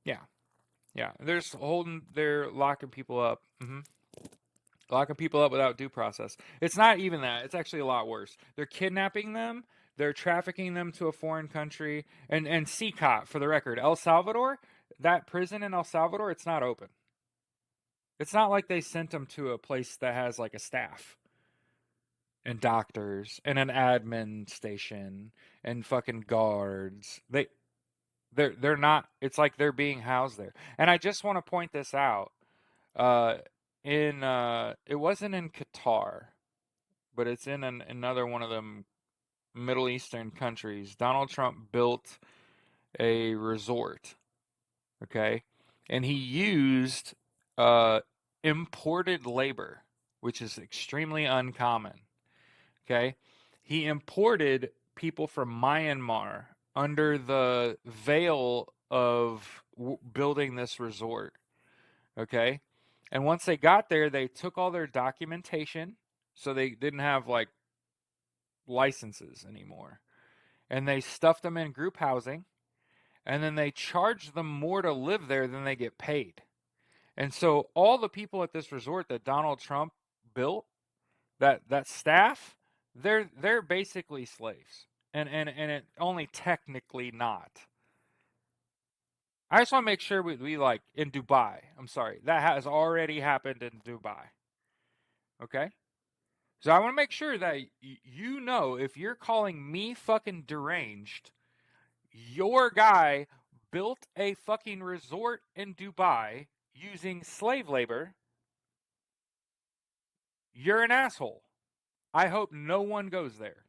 Yeah. Yeah. They're locking people up. Locking people up without due process. It's not even that. It's actually a lot worse. They're kidnapping them. They're trafficking them to a foreign country. And CCOT, for the record, El Salvador, that prison in El Salvador, it's not open. It's not like they sent them to a place that has like a staff and doctors and an admin station and fucking guards. They're not. It's like they're being housed there. And I just want to point this out. Uh, it wasn't in Qatar, but it's in another one of them Middle Eastern countries. Donald Trump built a resort, okay, and he used uh, imported labor, which is extremely uncommon. Okay, he imported people from Myanmar under the veil of building this resort. Okay, and once they got there, they took all their documentation, so they didn't have like licenses anymore, and they stuffed them in group housing, and then they charged them more to live there than they get paid. And so all the people at this resort that Donald Trump built, that staff, they're basically slaves. And it only technically not. I just want to make sure we like in Dubai. I'm sorry. That has already happened in Dubai. Okay? So I want to make sure that you know if you're calling me fucking deranged, your guy built a fucking resort in Dubai using slave labor. You're an asshole. I hope no one goes there.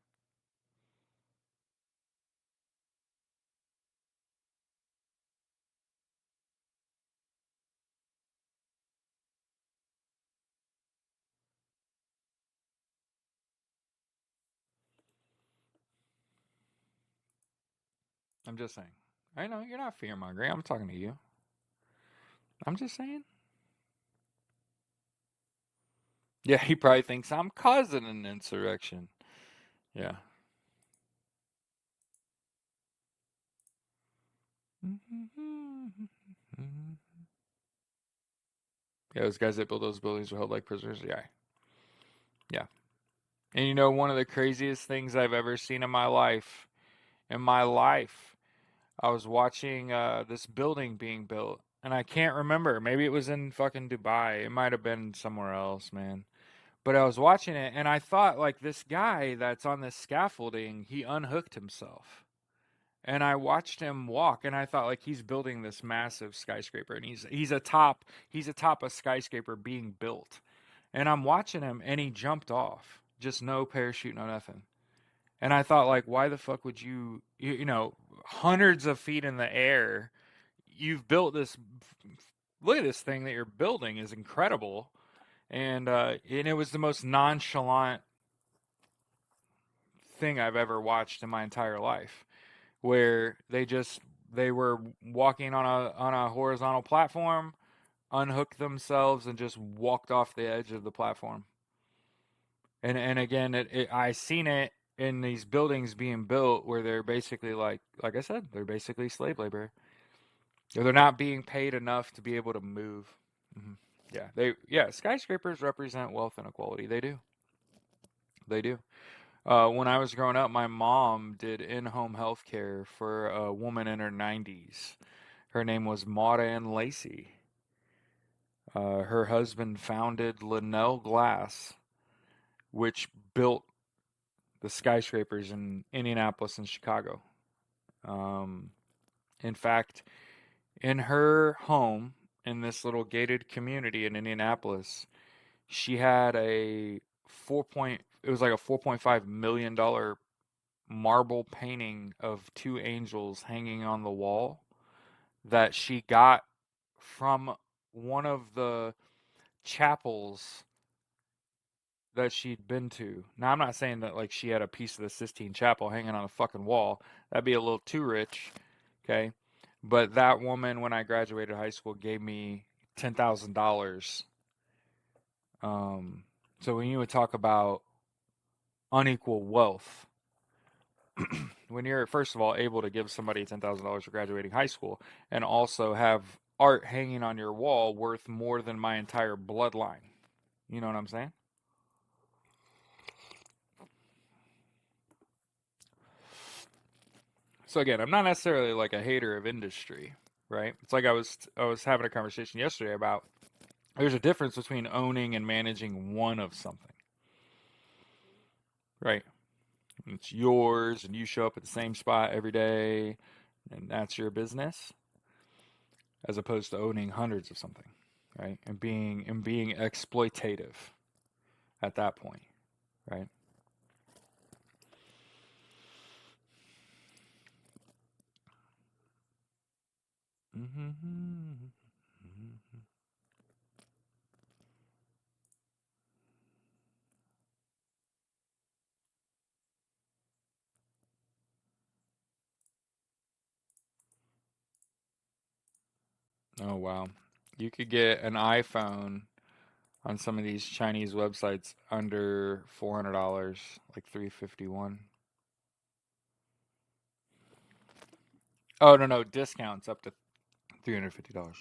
I'm just saying. I know you're not fear mongering. I'm talking to you. I'm just saying. Yeah, he probably thinks I'm causing an insurrection. Yeah. Yeah, those guys that built those buildings were held like prisoners. Yeah. Yeah. And you know, one of the craziest things I've ever seen in my life, I was watching this building being built, and I can't remember. Maybe it was in fucking Dubai. It might have been somewhere else, man. But I was watching it, and I thought, like, this guy that's on this scaffolding, he unhooked himself. And I watched him walk, and I thought, like, he's building this massive skyscraper, and he's atop a skyscraper being built. And I'm watching him, and he jumped off, just no parachute, no nothing. And I thought, like, why the fuck would you know, hundreds of feet in the air, you've built this. Look at this thing that you're building is incredible, and it was the most nonchalant thing I've ever watched in my entire life, where they were walking on a horizontal platform, unhooked themselves, and just walked off the edge of the platform. And again, I seen it in these buildings being built where they're basically like I said, they're basically slave labor. They're not being paid enough to be able to move. hmm Yeah, skyscrapers represent wealth inequality. They do. They do. When I was growing up, my mom did in-home health care for a woman in her 90s. Her name was Maud Ann Lacey. Her husband founded Linnell Glass, which built the skyscrapers in Indianapolis and Chicago. Um, in fact, in her home in this little gated community in Indianapolis, she had it was like a $4.5 million marble painting of two angels hanging on the wall that she got from one of the chapels that she'd been to. Now, I'm not saying that like she had a piece of the Sistine Chapel hanging on a fucking wall. That'd be a little too rich, okay? But that woman, when I graduated high school, gave me $10,000. Um, so when you would talk about unequal wealth, when you're first of all able to give somebody $10,000 for graduating high school, and also have art hanging on your wall worth more than my entire bloodline, you know what I'm saying? So again, I'm not necessarily like a hater of industry, right? It's like I was having a conversation yesterday about there's a difference between owning and managing one of something, right? It's yours and you show up at the same spot every day and that's your business, as opposed to owning hundreds of something, right? And being exploitative at that point, right? Mm-hmm. Oh wow. You could get an iPhone on some of these Chinese websites under $400, like 351. Oh no, no, discounts up to $350.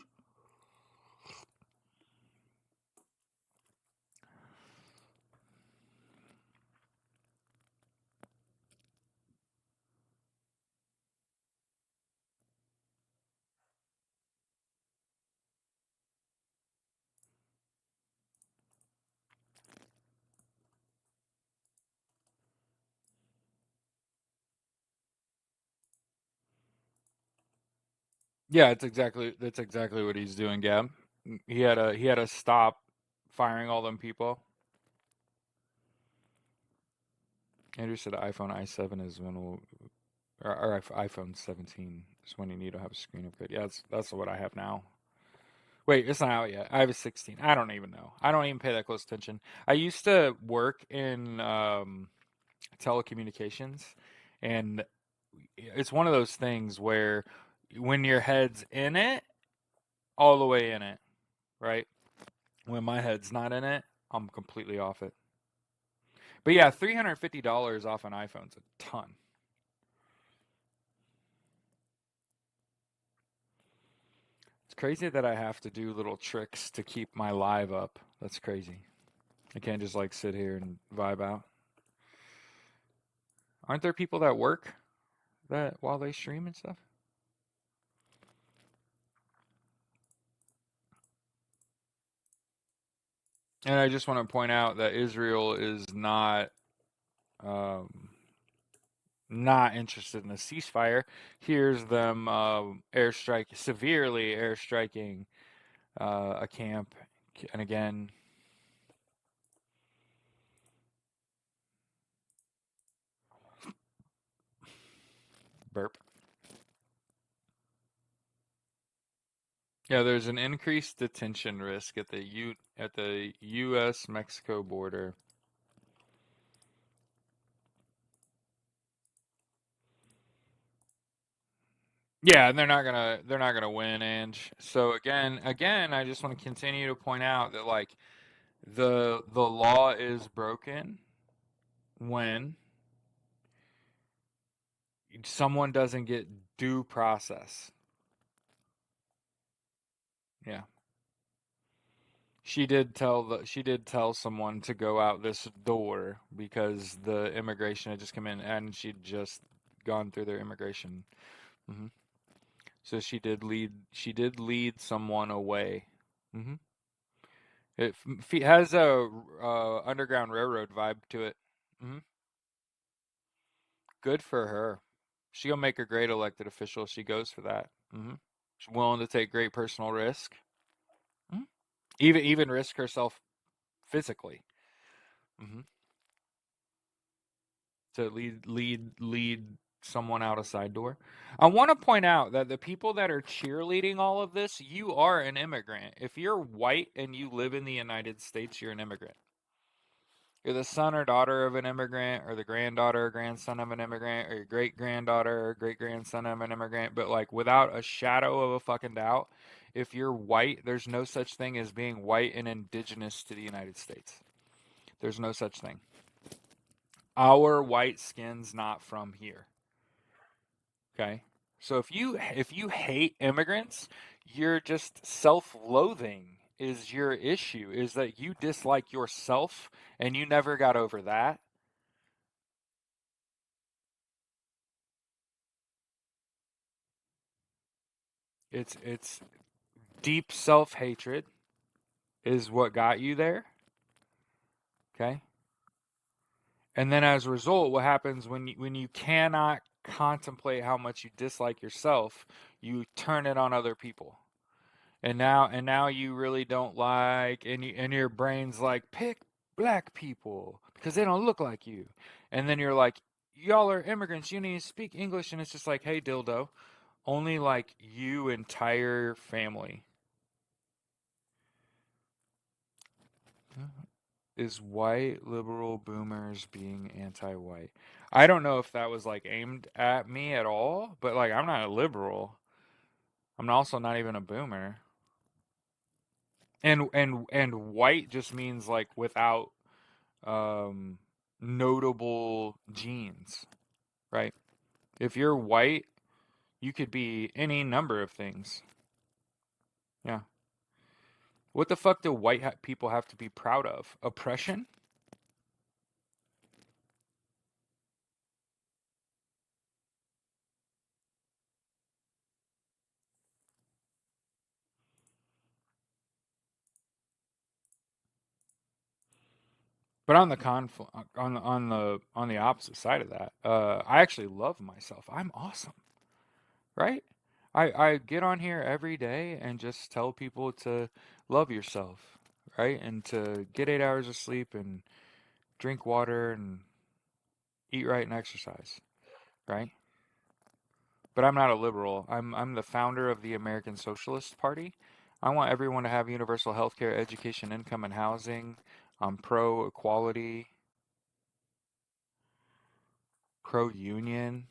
Yeah, that's exactly what he's doing, Gab. He had to stop firing all them people. Andrew said iPhone i7 is when we'll, or iPhone 17 is when you need to have a screen upgrade. Yeah, that's what I have now. Wait, it's not out yet. I have a 16. I don't even know. I don't even pay that close attention. I used to work in telecommunications, and it's one of those things where when your head's in it, all the way in it, right? When my head's not in it, I'm completely off it. But yeah, $350 off an iPhone's a ton. It's crazy that I have to do little tricks to keep my live up. That's crazy. I can't just like sit here and vibe out. Aren't there people that work that while they stream and stuff? And I just want to point out that Israel is um, not interested in a ceasefire. Here's them airstrike severely airstriking a camp, and again, burp. Yeah, there's an increased detention risk at the U.S. Mexico border. Yeah, and they're not gonna win, and so again, I just want to continue to point out that like the law is broken when someone doesn't get due process. Yeah. She did tell someone to go out this door because the immigration had just come in and she'd just gone through their immigration. Hmm. So she did lead someone away. Hmm. It has a Underground Railroad vibe to it. Hmm. Good for her. She'll make a great elected official. She goes for that. Hmm. She's willing to take great personal risk. Mhm. Even risk herself physically. Hmm. To lead someone out a side door. I want to point out that the people that are cheerleading all of this, you are an immigrant. If you're white and you live in the United States, you're an immigrant. You're the son or daughter of an immigrant, or the granddaughter or grandson of an immigrant, or your great granddaughter or great grandson of an immigrant. But like without a shadow of a fucking doubt, if you're white, there's no such thing as being white and indigenous to the United States. There's no such thing. Our white skin's not from here. Okay? So if you hate immigrants, you're just self-loathing is your issue, is that you dislike yourself and you never got over that. It's deep self-hatred is what got you there, okay? And then as a result, what happens when you cannot contemplate how much you dislike yourself, you turn it on other people. And now you really don't like, and your brain's like, pick black people because they don't look like you. And then you're like, y'all are immigrants, you need to speak English. And it's just like, hey, dildo, only like you entire family is white liberal boomers being anti-white. I don't know if that was like aimed at me at all, but like I'm not a liberal. I'm also not even a boomer. And white just means like without um notable genes, right? If you're white, you could be any number of things. Yeah. What the fuck do people have to be proud of? Oppression? But on the on the opposite side of that, I actually love myself. I'm awesome, right? I get on here every day and just tell people to love yourself, right? And to get 8 hours of sleep and drink water and eat right and exercise, right? But I'm not a liberal. I'm the founder of the American Socialist Party. I want everyone to have universal health care, education, income, and housing. I'm pro equality, pro union.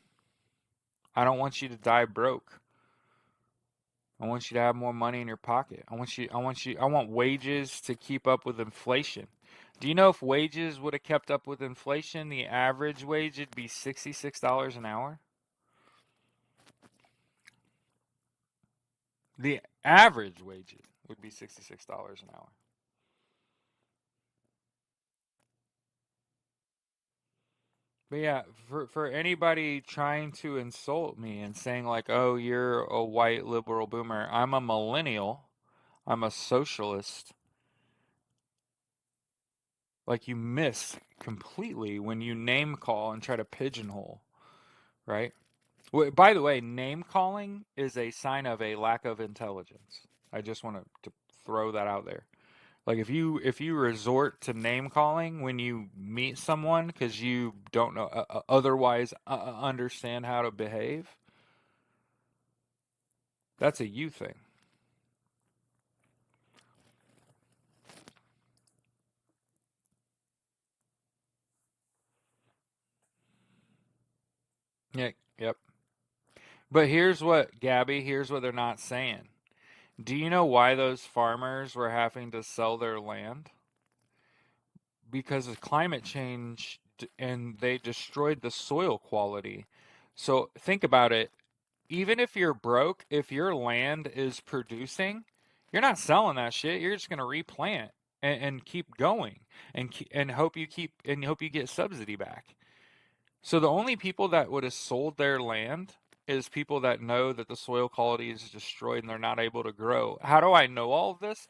I don't want you to die broke. I want you to have more money in your pocket. I want wages to keep up with inflation. Do you know if wages would have kept up with inflation, the average wage would be $66 an hour? The average wage would be $66 an hour. But yeah, for anybody trying to insult me and saying like, "Oh, you're a white liberal boomer." I'm a millennial. I'm a socialist. Like you miss completely when you name call and try to pigeonhole, right? By the way, name calling is a sign of a lack of intelligence. I just want to throw that out there. Like if you resort to name calling when you meet someone because you don't know otherwise understand how to behave, that's a you thing. Yeah, yep. But here's what they're not saying. Do you know why those farmers were having to sell their land? Because of climate change and they destroyed the soil quality. So think about it. Even if you're broke, if your land is producing, you're not selling that shit. You're just going to replant and keep going and hope you get subsidy back. So the only people that would have sold their land is people that know that the soil quality is destroyed and they're not able to grow. How do I know all of this?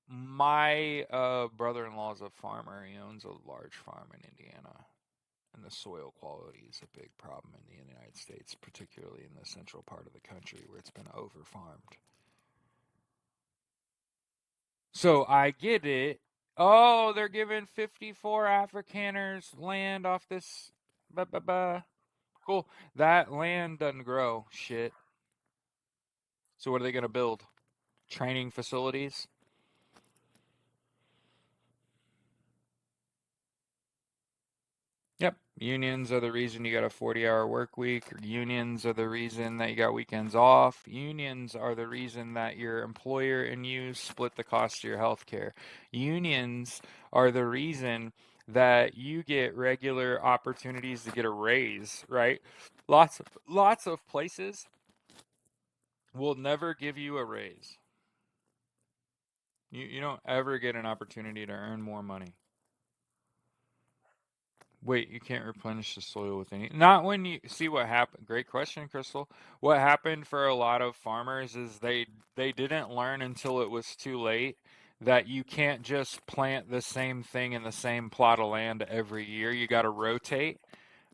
My brother-in-law is a farmer. He owns a large farm in Indiana, and the soil quality is a big problem in the United States, particularly in the central part of the country where it's been overfarmed. So I get it. Oh, they're giving 54 Afrikaners land off this. Blah, blah, blah. Cool. That land doesn't grow shit. So what are they going to build? Training facilities? Yep. Unions are the reason you got a 40-hour work week. Unions are the reason that you got weekends off. Unions are the reason that your employer and you split the cost of your health care. Unions are the reason that you get regular opportunities to get a raise, right? Lots of places will never give you a raise. You don't ever get an opportunity to earn more money. Wait, you can't replenish the soil with any. Not when you see what happened. Great question, Crystal. What happened for a lot of farmers is they didn't learn until it was too late that you can't just plant the same thing in the same plot of land every year. You got to rotate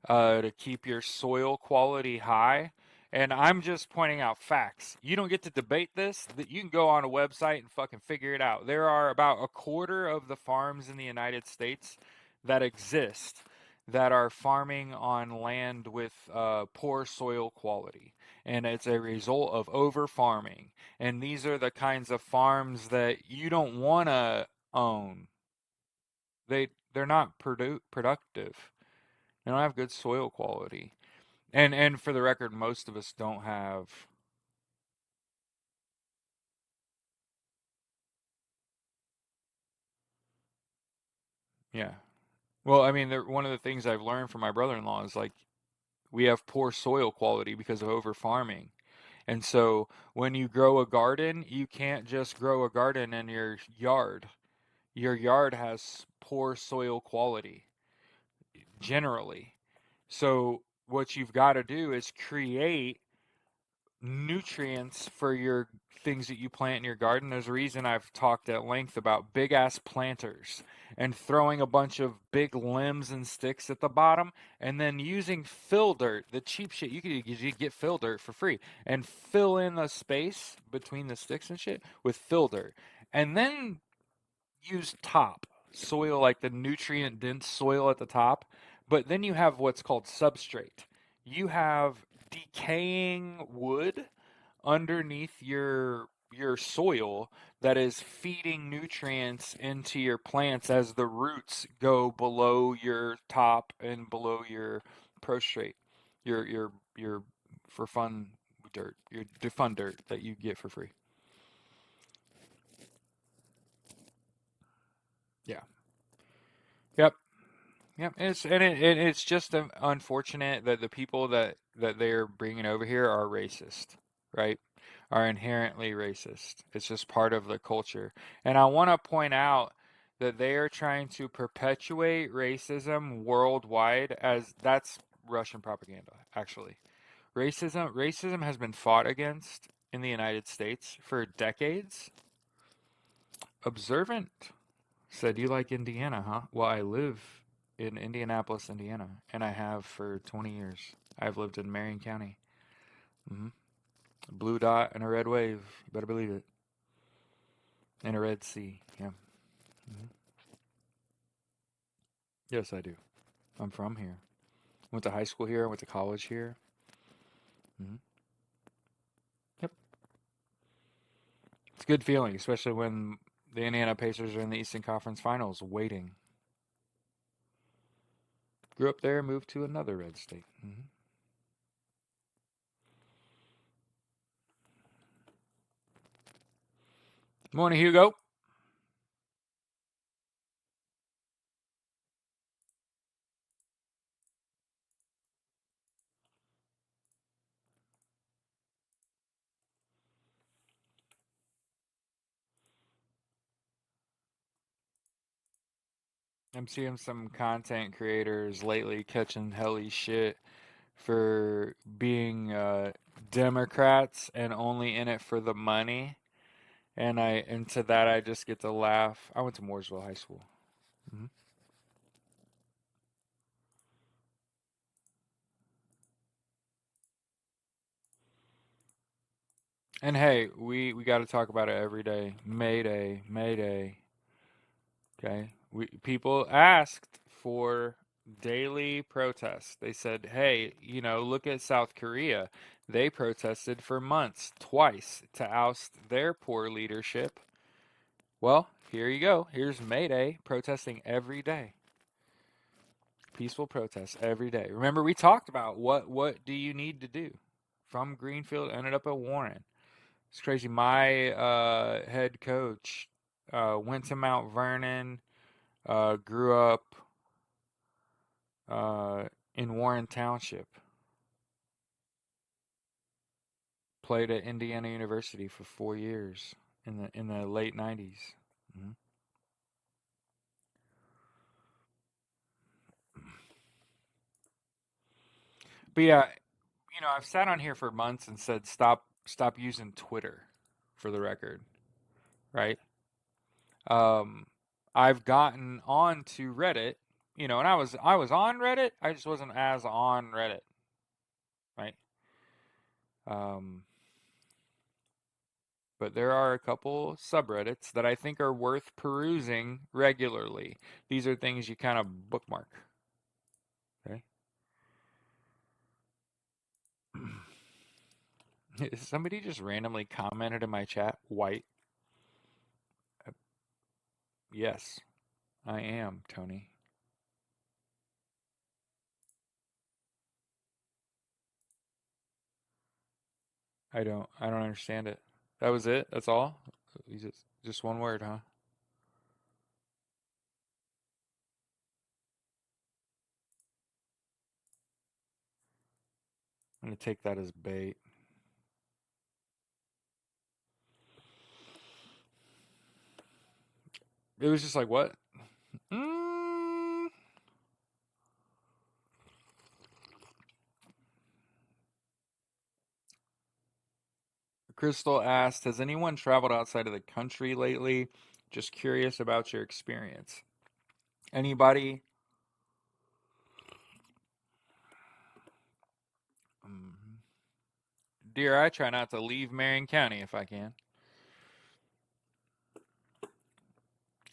to keep your soil quality high. And I'm just pointing out facts. You don't get to debate this. That you can go on a website and fucking figure it out. There are about a quarter of the farms in the United States that exist that are farming on land with poor soil quality. And it's a result of over farming. And these are the kinds of farms that you don't want to own. They're not productive. They don't have good soil quality. And for the record, most of us don't have. Yeah. Well, I mean, one of the things I've learned from my brother-in-law is like we have poor soil quality because of over farming. And so when you grow a garden, you can't just grow a garden in your yard. Your yard has poor soil quality generally. So what you've got to do is create nutrients for your things that you plant in your garden. There's a reason I've talked at length about big ass planters and throwing a bunch of big limbs and sticks at the bottom and then using fill dirt, the cheap shit. You get fill dirt for free and fill in the space between the sticks and shit with fill dirt. And then use top soil, like the nutrient dense soil at the top, but then you have what's called substrate. You have decaying wood underneath your soil that is feeding nutrients into your plants as the roots go below your top and below your prostrate, your for fun dirt, your fun dirt that you get for free. Yeah. Yep. Yep, it's just unfortunate that the people that they're bringing over here are racist, right? Are inherently racist. It's just part of the culture. And I want to point out that they are trying to perpetuate racism worldwide as that's Russian propaganda, actually. Racism has been fought against in the United States for decades. Observant said, "You like Indiana, huh?" Well, I live in Indianapolis, Indiana, and I have for 20 years. I've lived in Marion County. hmm A blue dot and a red wave. You better believe it. And a red sea. Yeah. hmm Yes, I do. I'm from here. Went to high school here. Went to college here. hmm Yep. It's a good feeling, especially when the Indiana Pacers are in the Eastern Conference Finals waiting. Grew up there, moved to another red state. Morning, Hugo. I'm seeing some content creators lately catching helly shit for being Democrats and only in it for the money. And to that I just get to laugh. I went to Mooresville High School. hmm And hey, we got to talk about it every day. Mayday, Mayday. Okay, we people asked for Daily protests. They said, hey, look at South Korea. They protested for months, twice, to oust their poor leadership. Well, here you go. Here's May Day protesting every day. Peaceful protests every day. Remember, we talked about what do you need to do? From Greenfield, ended up at Warren. It's crazy. My head coach went to Mount Vernon, grew up uh, in Warren Township, played at Indiana University for 4 years in the late '90s. Mhm. But yeah, I've sat on here for months and said stop using Twitter, for the record, right? Um, I've gotten on to Reddit, and I was on Reddit. I just wasn't as on Reddit, right? Um, but there are a couple subreddits that I think are worth perusing regularly. These are things you kind of bookmark. Okay. Somebody just randomly commented in my chat, white. Uh, Yes, I am, Tony. I don't understand it. That was it? That's all? You just one word, huh? I'm gonna take that as bait. It was just like, what? Mm. Crystal asked, has anyone traveled outside of the country lately? Just curious about your experience. Anybody? Mm. Dear, I try not to leave Marion County if I can.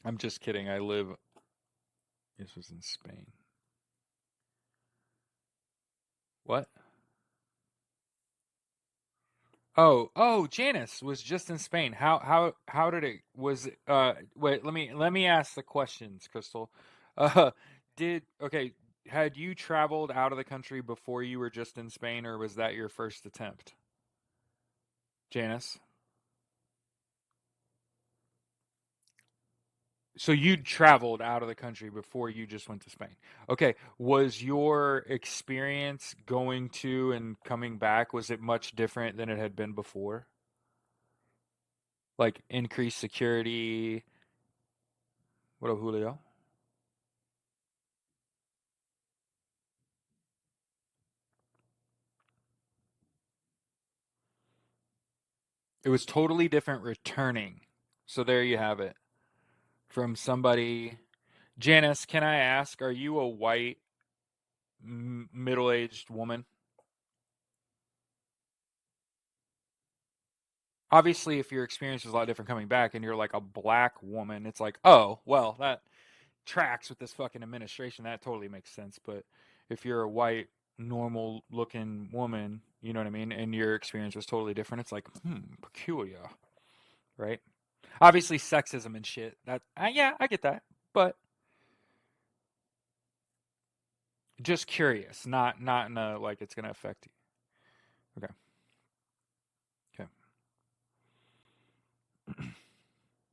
I'm just kidding. I live. This was in Spain. What? Oh, Janice was just in Spain. How did it was wait, let me ask the questions, Crystal. Uh did okay, had you traveled out of the country before you were just in Spain, or was that your first attempt? Janice. So you'd traveled out of the country before you just went to Spain. Okay, was your experience going to and coming back, was it much different than it had been before? Like increased security? What up, Julio? It was totally different returning. So there you have it. From somebody. Janice, can I ask, are you a white, middle aged woman? Obviously, if your experience was a lot different coming back and you're like a black woman, it's like, oh, well, that tracks with this fucking administration. That totally makes sense. But if you're a white, normal looking woman, you know what I mean, and your experience was totally different, it's like, peculiar, right? Obviously, sexism and shit. That, yeah, I get that. But just curious, not in a like it's gonna affect you. Okay, okay.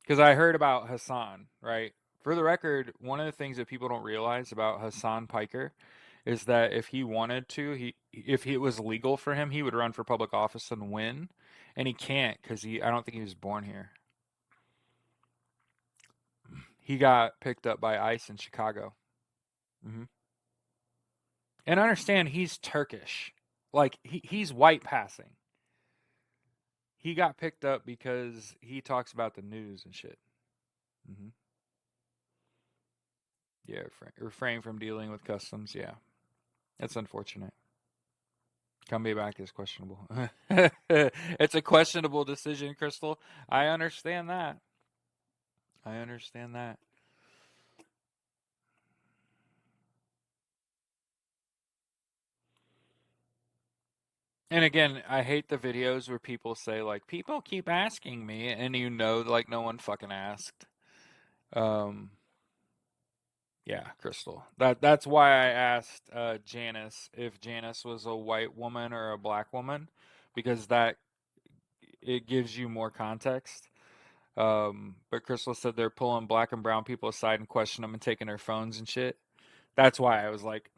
Because I heard about Hassan, right? For the record, one of the things that people don't realize about Hassan Piker is that if he wanted to, if it was legal for him, he would run for public office and win, and he can't because I don't think he was born here. He got picked up by ICE in Chicago. Hmm. And understand, he's Turkish, like he's white passing. He got picked up because he talks about the news and shit. Hmm. Yeah, refrain from dealing with customs. Yeah, that's unfortunate. Coming back is questionable. It's a questionable decision, Crystal. I understand that. I understand that. And again, I hate the videos where people say like, "People keep asking me," and like no one fucking asked. Um, yeah, Crystal. That's why I asked Janice if Janice was a white woman or a black woman, because that it gives you more context. But Crystal said they're pulling black and brown people aside and questioning them and taking their phones and shit. That's why I was like,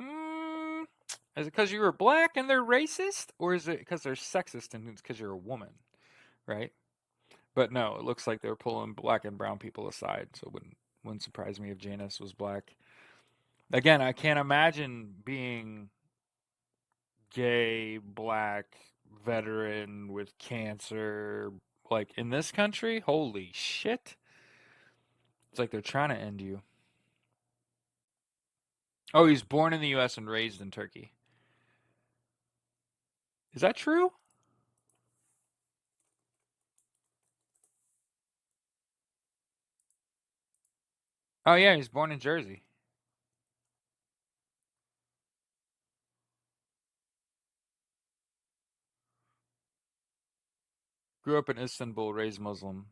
is it because you were black and they're racist, or is it because they're sexist and it's because you're a woman, right? But no, it looks like they're pulling black and brown people aside, so it wouldn't surprise me if Janice was black. Again, I can't imagine being gay, black, veteran with cancer, like in this country. Holy shit! It's like they're trying to end you. Oh, he's born in the U.S. and raised in Turkey. Is that true? Oh yeah, he's born in Jersey. Grew up in Istanbul, raised Muslim.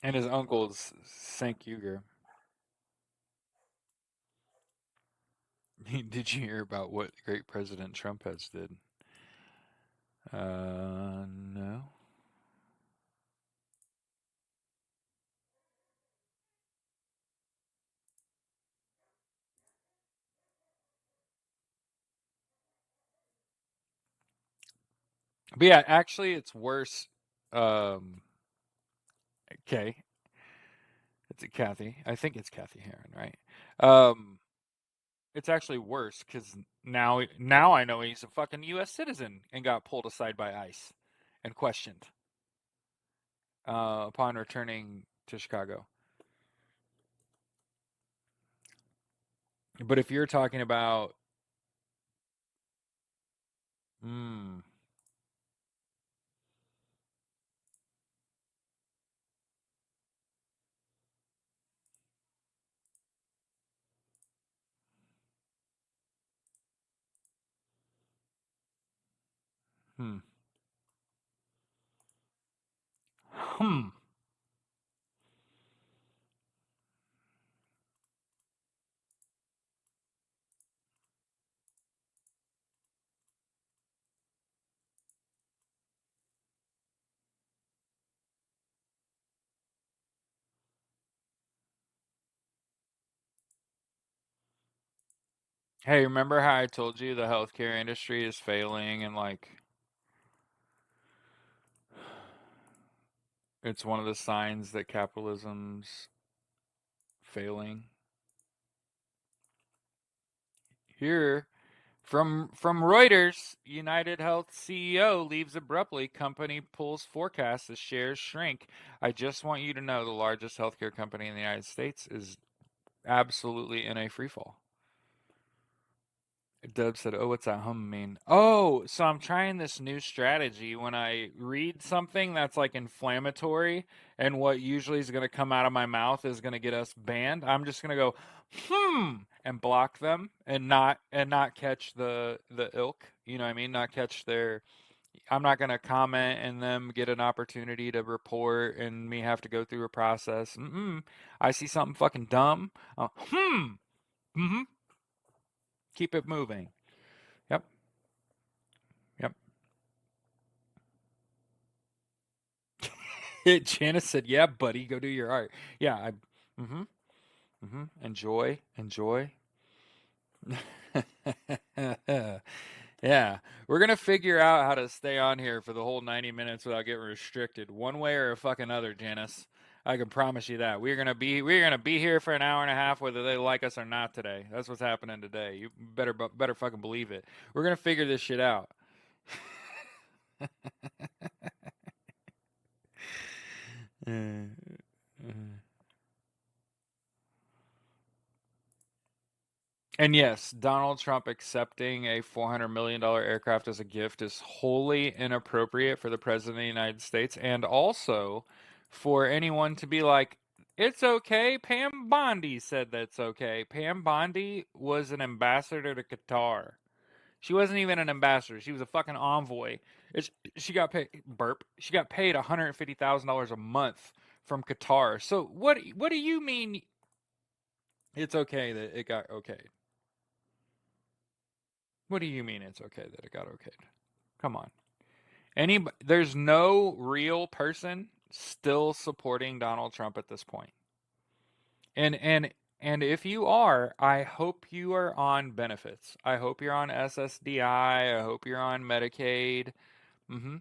And his uncle's Cenk Uygur. Did you hear about what great President Trump has did? No. But yeah, actually, it's worse. Um, okay, it's a Kathy. I think it's Kathy Heron, right? Um, it's actually worse because now I know he's a fucking U.S. citizen and got pulled aside by ICE and questioned upon returning to Chicago. But if you're talking about, hmm, hmm, hmm. Hey, remember how I told you the healthcare industry is failing and like it's one of the signs that capitalism's failing? Here, from Reuters, United Health CEO leaves abruptly. Company pulls forecast as shares shrink. I just want you to know the largest healthcare company in the United States is absolutely in a free fall. Dub said, "Oh, what's that hum mean?" Oh, so I'm trying this new strategy. When I read something that's like inflammatory, and what usually is going to come out of my mouth is going to get us banned, I'm just going to go, and block them, and not catch the ilk. You know what I mean? Not catch their. I'm not going to comment and them get an opportunity to report and me have to go through a process. I see something fucking dumb. Mm-hmm. Keep it moving. Yep. Yep. Janice said, "Yeah, buddy, go do your art." Yeah, I. Mm-hmm. Mm-hmm. Enjoy. Enjoy. Yeah, we're gonna figure out how to stay on here for the whole 90 minutes without getting restricted, one way or a fucking other, Janice. I can promise you that we're gonna be here for an hour and a half, whether they like us or not. Today, that's what's happening today. You better fucking believe it. We're gonna figure this shit out. Uh, uh. And yes, Donald Trump accepting a $400 million aircraft as a gift is wholly inappropriate for the President of the United States, and also for anyone to be like, it's okay. Pam Bondi said that's okay. Pam Bondi was an ambassador to Qatar. She wasn't even an ambassador. She was a fucking envoy. She got paid burp. She got paid $150,000 a month from Qatar. So what do you mean it's okay that it got okayed? What do you mean it's okay that it got okayed? Come on. There's no real person still supporting Donald Trump at this point. And if you are, I hope you are on benefits. I hope you're on SSDI. I hope you're on Medicaid. hmm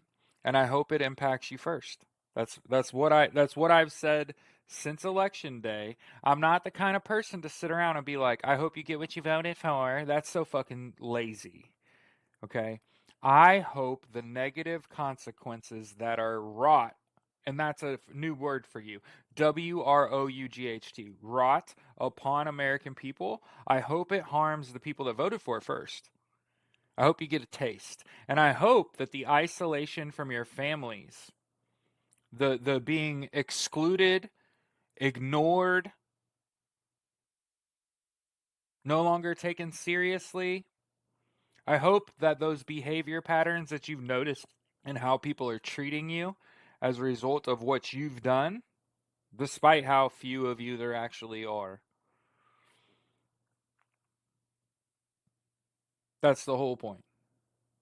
And I hope it impacts you first. That's what I've said since election day. I'm not the kind of person to sit around and be like, I hope you get what you voted for. That's so fucking lazy. Okay? I hope the negative consequences that are wrought, and that's a new word for you, WROUGHT, wrought upon American people. I hope it harms the people that voted for it first. I hope you get a taste. And I hope that the isolation from your families, the being excluded, ignored, no longer taken seriously, I hope that those behavior patterns that you've noticed and how people are treating you as a result of what you've done, despite how few of you there actually are. That's the whole point.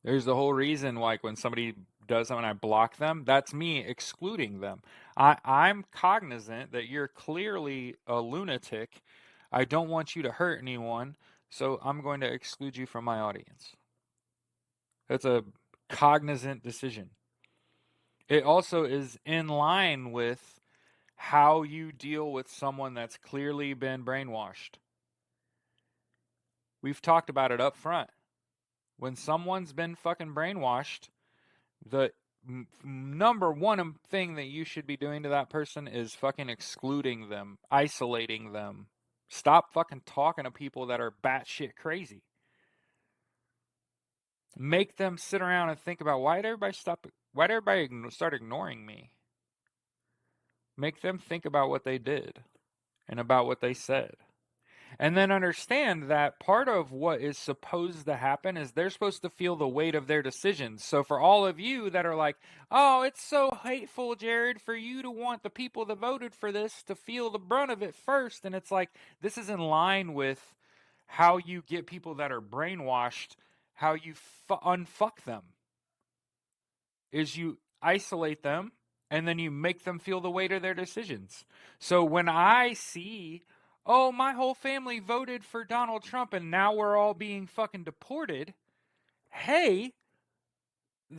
There's the whole reason, like when somebody does something, I block them. That's me excluding them. I'm cognizant that you're clearly a lunatic. I don't want you to hurt anyone, so I'm going to exclude you from my audience. That's a cognizant decision. It also is in line with how you deal with someone that's clearly been brainwashed. We've talked about it up front. When someone's been fucking brainwashed, the number one thing that you should be doing to that person is fucking excluding them, isolating them. Stop fucking talking to people that are batshit crazy. Make them sit around and think about why did everybody stop? Why did everybody start ignoring me? Make them think about what they did and about what they said. And then understand that part of what is supposed to happen is they're supposed to feel the weight of their decisions. So for all of you that are like, oh, it's so hateful, Jared, for you to want the people that voted for this to feel the brunt of it first. And it's like, this is in line with how you get people that are brainwashed, how you unfuck them, is you isolate them and then you make them feel the weight of their decisions. So when I see, oh, my whole family voted for Donald Trump and now we're all being fucking deported, hey,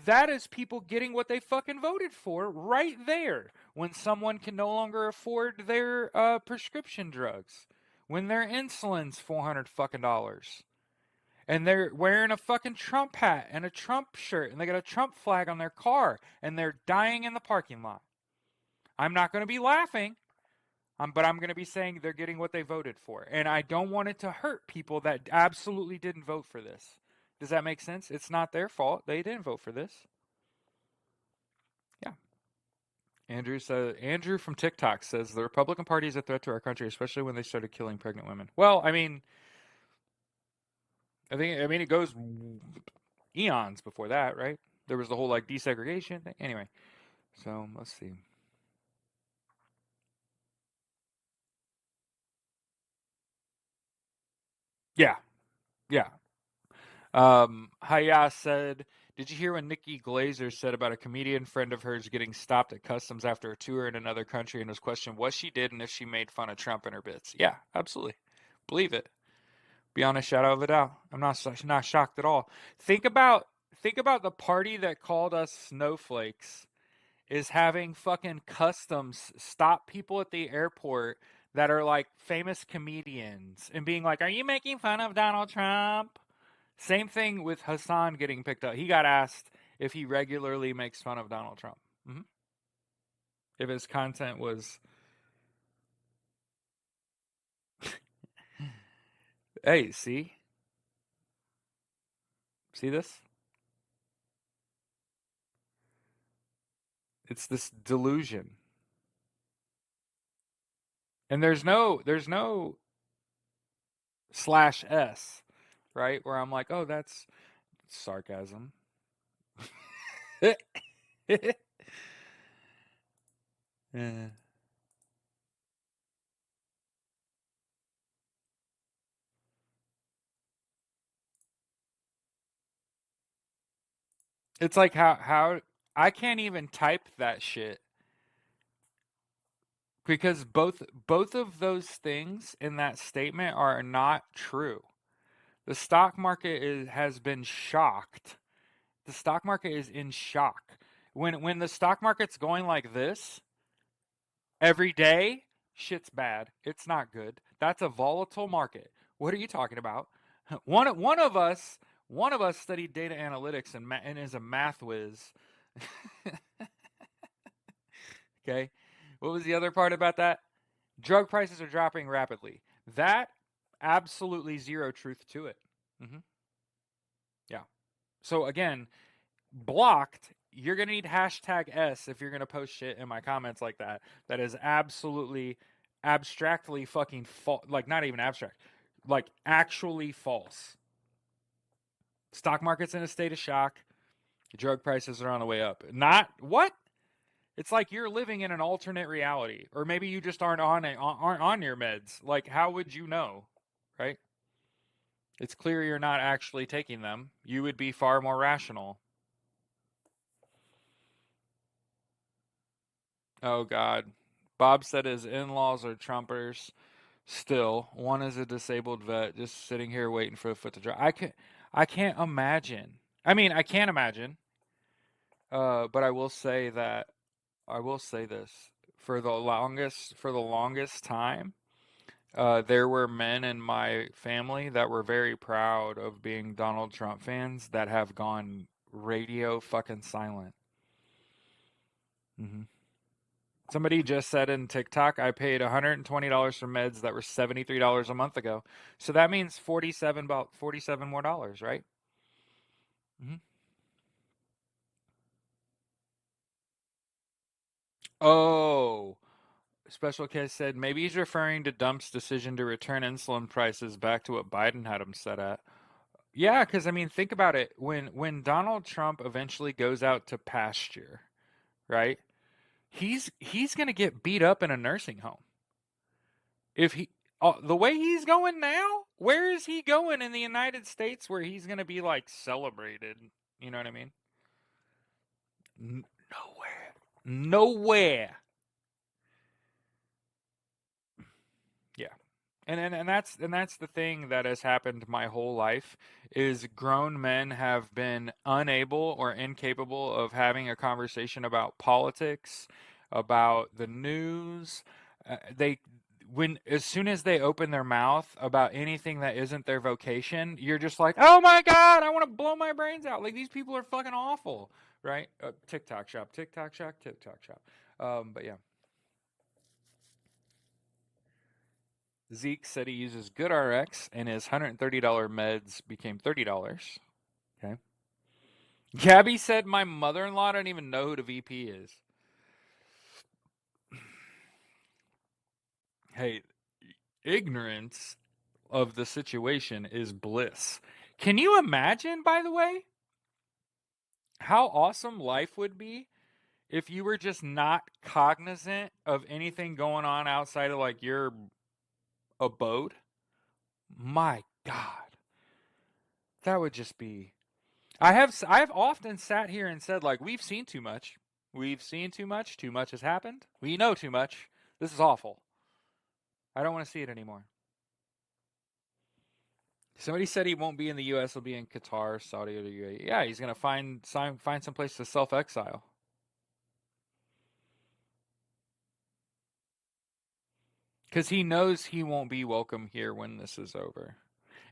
that is people getting what they fucking voted for right there. When someone can no longer afford their prescription drugs, when their insulin's $400 fucking dollars, and they're wearing a fucking Trump hat and a Trump shirt and they got a Trump flag on their car and they're dying in the parking lot. I'm not going to be laughing, but I'm going to be saying they're getting what they voted for. And I don't want it to hurt people that absolutely didn't vote for this. Does that make sense? It's not their fault. They didn't vote for this. Yeah. Andrew from TikTok says the Republican Party is a threat to our country, especially when they started killing pregnant women. Well, I mean, it goes eons before that, right? There was the whole like desegregation thing. Anyway, so let's see. Yeah, yeah. Haya said, "Did you hear what Nikki Glazer said about a comedian friend of hers getting stopped at customs after a tour in another country and was questioned what she did and if she made fun of Trump in her bits?" Yeah, absolutely. Believe it. Beyond a shadow of a doubt. I'm not shocked at all. Think about think about the party that called us snowflakes is having fucking customs stop people at the airport that are like famous comedians and being like, "Are you making fun of Donald Trump?" Same thing with Hassan getting picked up. He got asked if he regularly makes fun of Donald Trump. If his content was Hey, see? See this? It's this delusion. And there's no slash S, right? Where I'm like, oh, that's sarcasm. Yeah. It's like how I can't even type that shit because both of those things in that statement are not true. The stock market has been shocked. The stock market is in shock. When the stock market's going like this every day, shit's bad. It's not good. That's a volatile market. What are you talking about? One of us studied data analytics and is a math whiz. Okay. What was the other part about that? Drug prices are dropping rapidly. That absolutely zero truth to it. Hmm. Yeah. So again, blocked. You're gonna need hashtag S if you're gonna post shit in my comments like that. That is absolutely abstractly fucking false. Like not even abstract. Like actually false. Stock market's in a state of shock. Drug prices are on the way up. Not what? It's like you're living in an alternate reality, or maybe you just aren't on your meds. Like, how would you know, right? It's clear you're not actually taking them. You would be far more rational. Oh God, Bob said his in-laws are Trumpers. Still, one is a disabled vet, just sitting here waiting for the foot to drop. I can't imagine. I mean, I can't imagine. But I will say this: for the longest time, there were men in my family that were very proud of being Donald Trump fans that have gone radio fucking silent. Hmm. Somebody just said in TikTok, I paid $120 for meds that were $73 a month ago. So that means about 47 more dollars, right? Hmm. Oh, Special Case said maybe he's referring to Dump's decision to return insulin prices back to what Biden had them set at. Yeah, because I mean, think about it. When Donald Trump eventually goes out to pasture, right? He's gonna get beat up in a nursing home. If he the way he's going now, where is he going in the United States where he's gonna be like celebrated? You know what I mean? Nowhere, nowhere. Yeah. And that's the thing that has happened my whole life is grown men have been unable or incapable of having a conversation about politics, about the news. They when as soon as they open their mouth about anything that isn't their vocation, you're just like, "Oh my God, I want to blow my brains out." Like these people are fucking awful, right? TikTok shop, TikTok shop, TikTok shop. But yeah. Zeke said he uses GoodRx and his $130 meds became $30. Okay. Gabby said my mother-in-law don't even know who the VP is. Hey, ignorance of the situation is bliss. Can you imagine, by the way, how awesome life would be if you were just not cognizant of anything going on outside of like your abode? My God, that would just be I've often sat here and said like we've seen too much. We've seen too much. Too much has happened. We know too much. This is awful. I don't want to see it anymore. Somebody said he won't be in the U.S. He'll be in Qatar, Saudi, or the UAE. Yeah, he's gonna find some place to self-exile because he knows he won't be welcome here when this is over.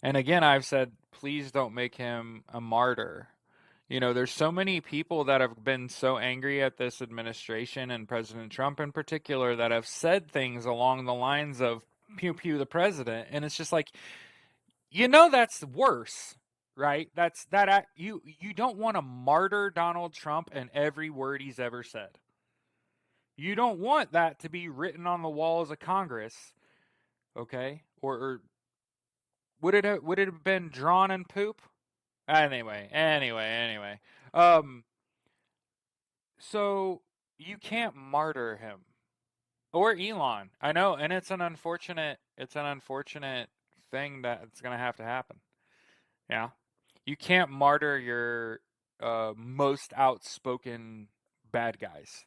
And again, I've said, please don't make him a martyr. You know, there's so many people that have been so angry at this administration and President Trump in particular that have said things along the lines of pew pew the president. And it's just like, You know that's worse, right? You don't want to martyr Donald Trump and every word he's ever said. You don't want that to be written on the walls of Congress, okay? Or would it have been drawn in poop? Anyway. Um, so you can't martyr him or Elon. I know, and it's an unfortunate thing that's gonna have to happen. Yeah, you can't martyr your most outspoken bad guys.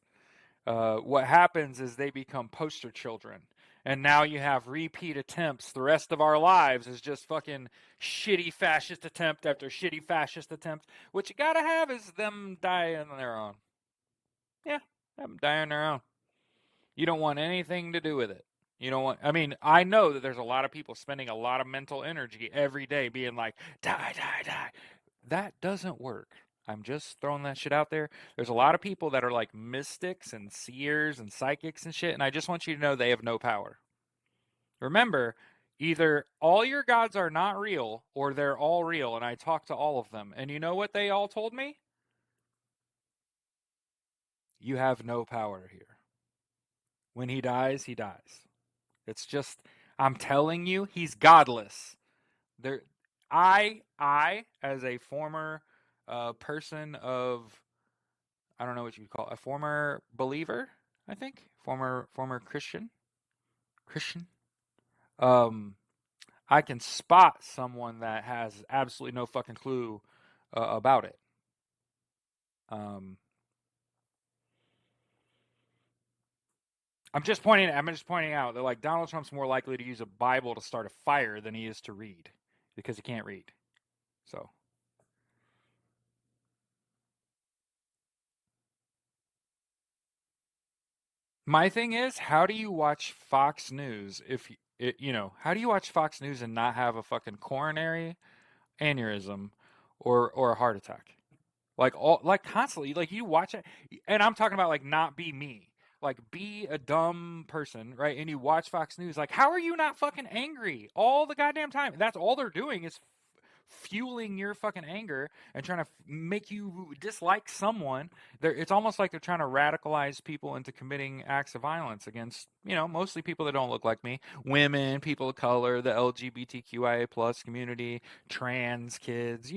What happens is they become poster children. And now you have repeat attempts. The rest of our lives is just fucking shitty fascist attempt after shitty fascist attempt. What you gotta have is them die on their own. Yeah, have them die on their own. You don't want anything to do with it. You don't want, I mean, I know that there's a lot of people spending a lot of mental energy every day being like, die, die, die. That doesn't work. I'm just throwing that shit out there. There's a lot of people that are like mystics and seers and psychics and shit, and I just want you to know they have no power. Remember, either all your gods are not real or they're all real, and I talked to all of them. And you know what they all told me? You have no power here. When he dies, he dies. It's just, I'm telling you, he's godless. There, as a former person of, I don't know what you'd call it, a former believer, I think, former Christian. Um, I can spot someone that has absolutely no fucking clue about it. Um, I'm just pointing out that like Donald Trump's more likely to use a Bible to start a fire than he is to read because he can't read. So my thing is, how do you watch Fox News if how do you watch Fox News and not have a fucking coronary aneurysm or a heart attack? Like constantly, like you watch it, and I'm talking about like not be me, like be a dumb person, right? And you watch Fox News, like how are you not fucking angry all the goddamn time? That's all they're doing is fueling your fucking anger and trying to make you dislike someone. It's almost like they're trying to radicalize people into committing acts of violence against, mostly people that don't look like me, women, people of color, the LGBTQIA plus community, trans kids.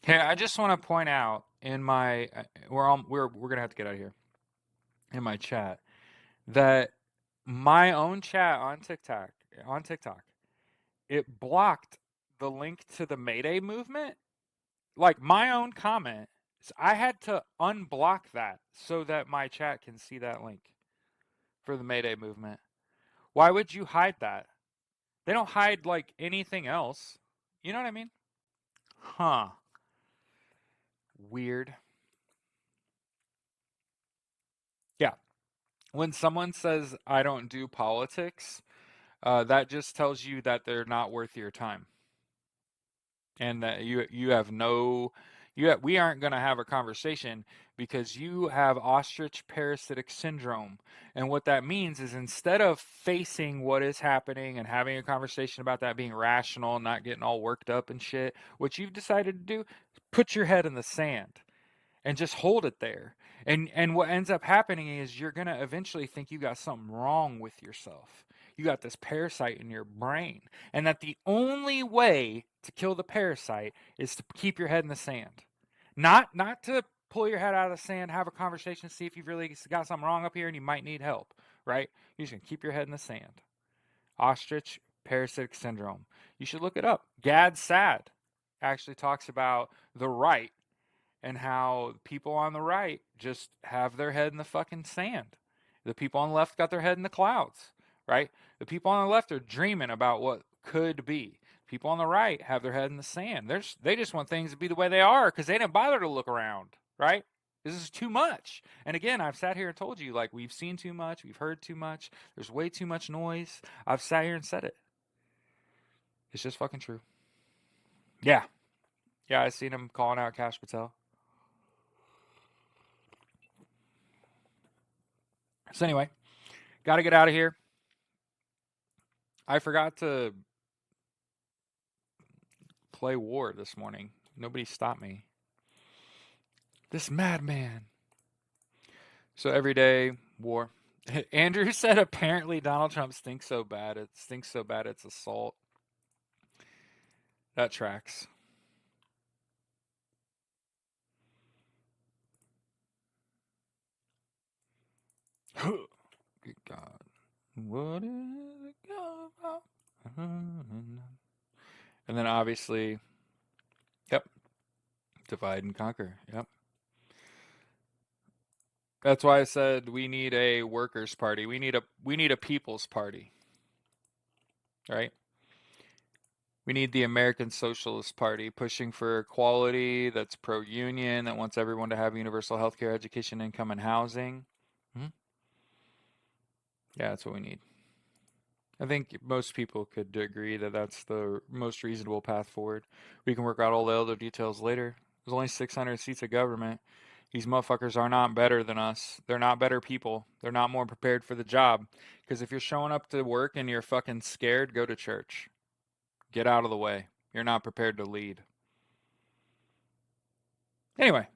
Hey, I just want to point out in my we're gonna have to get out of here in my chat that my own chat on TikTok it blocked the link to the Mayday movement. Like my own comment, I had to unblock that so that my chat can see that link for the Mayday movement. Why would you hide that? They don't hide like anything else. You know what I mean? Huh. Weird. Yeah. When someone says I don't do politics, that just tells you that they're not worth your time, and that you have no, we aren't going to have a conversation because you have ostrich parasitic syndrome. And what that means is instead of facing what is happening and having a conversation about that being rational, not getting all worked up and shit, what you've decided to do, put your head in the sand and just hold it there. And what ends up happening is you're going to eventually think you got something wrong with yourself. You got this parasite in your brain. And that the only way to kill the parasite is to keep your head in the sand. Not to pull your head out of the sand, have a conversation, see if you've really got something wrong up here and you might need help, right? You're just going to keep your head in the sand. Ostrich parasitic syndrome. You should look it up. Gad Saad actually talks about the right and how people on the right just have their head in the fucking sand. The people on the left got their head in the clouds, right? The people on the left are dreaming about what could be. People on the right have their head in the sand. They just want things to be the way they are because they didn't bother to look around, right? This is too much. And again, I've sat here and told you, like, we've seen too much, we've heard too much, there's way too much noise. I've sat here and said it. It's just fucking true. Yeah. Yeah, I seen him calling out Cash Patel. So anyway, got to get out of here. I forgot to play war this morning. Nobody stopped me. This madman. So every day, war. Andrew said apparently Donald Trump stinks so bad. It stinks so bad it's assault. That tracks. Good God. What is it about? And then obviously, yep, divide and conquer. Yep. That's why I said we need a workers' party. We need a people's party, right? We need the American Socialist Party pushing for equality, that's pro-union, that wants everyone to have universal health care, education, income, and housing. Hmm? Yeah, that's what we need. I think most people could agree that that's the most reasonable path forward. We can work out all the other details later. There's only 600 seats of government. These motherfuckers are not better than us. They're not better people. They're not more prepared for the job. Because if you're showing up to work and you're fucking scared, go to church. Get out of the way. You're not prepared to lead. Anyway,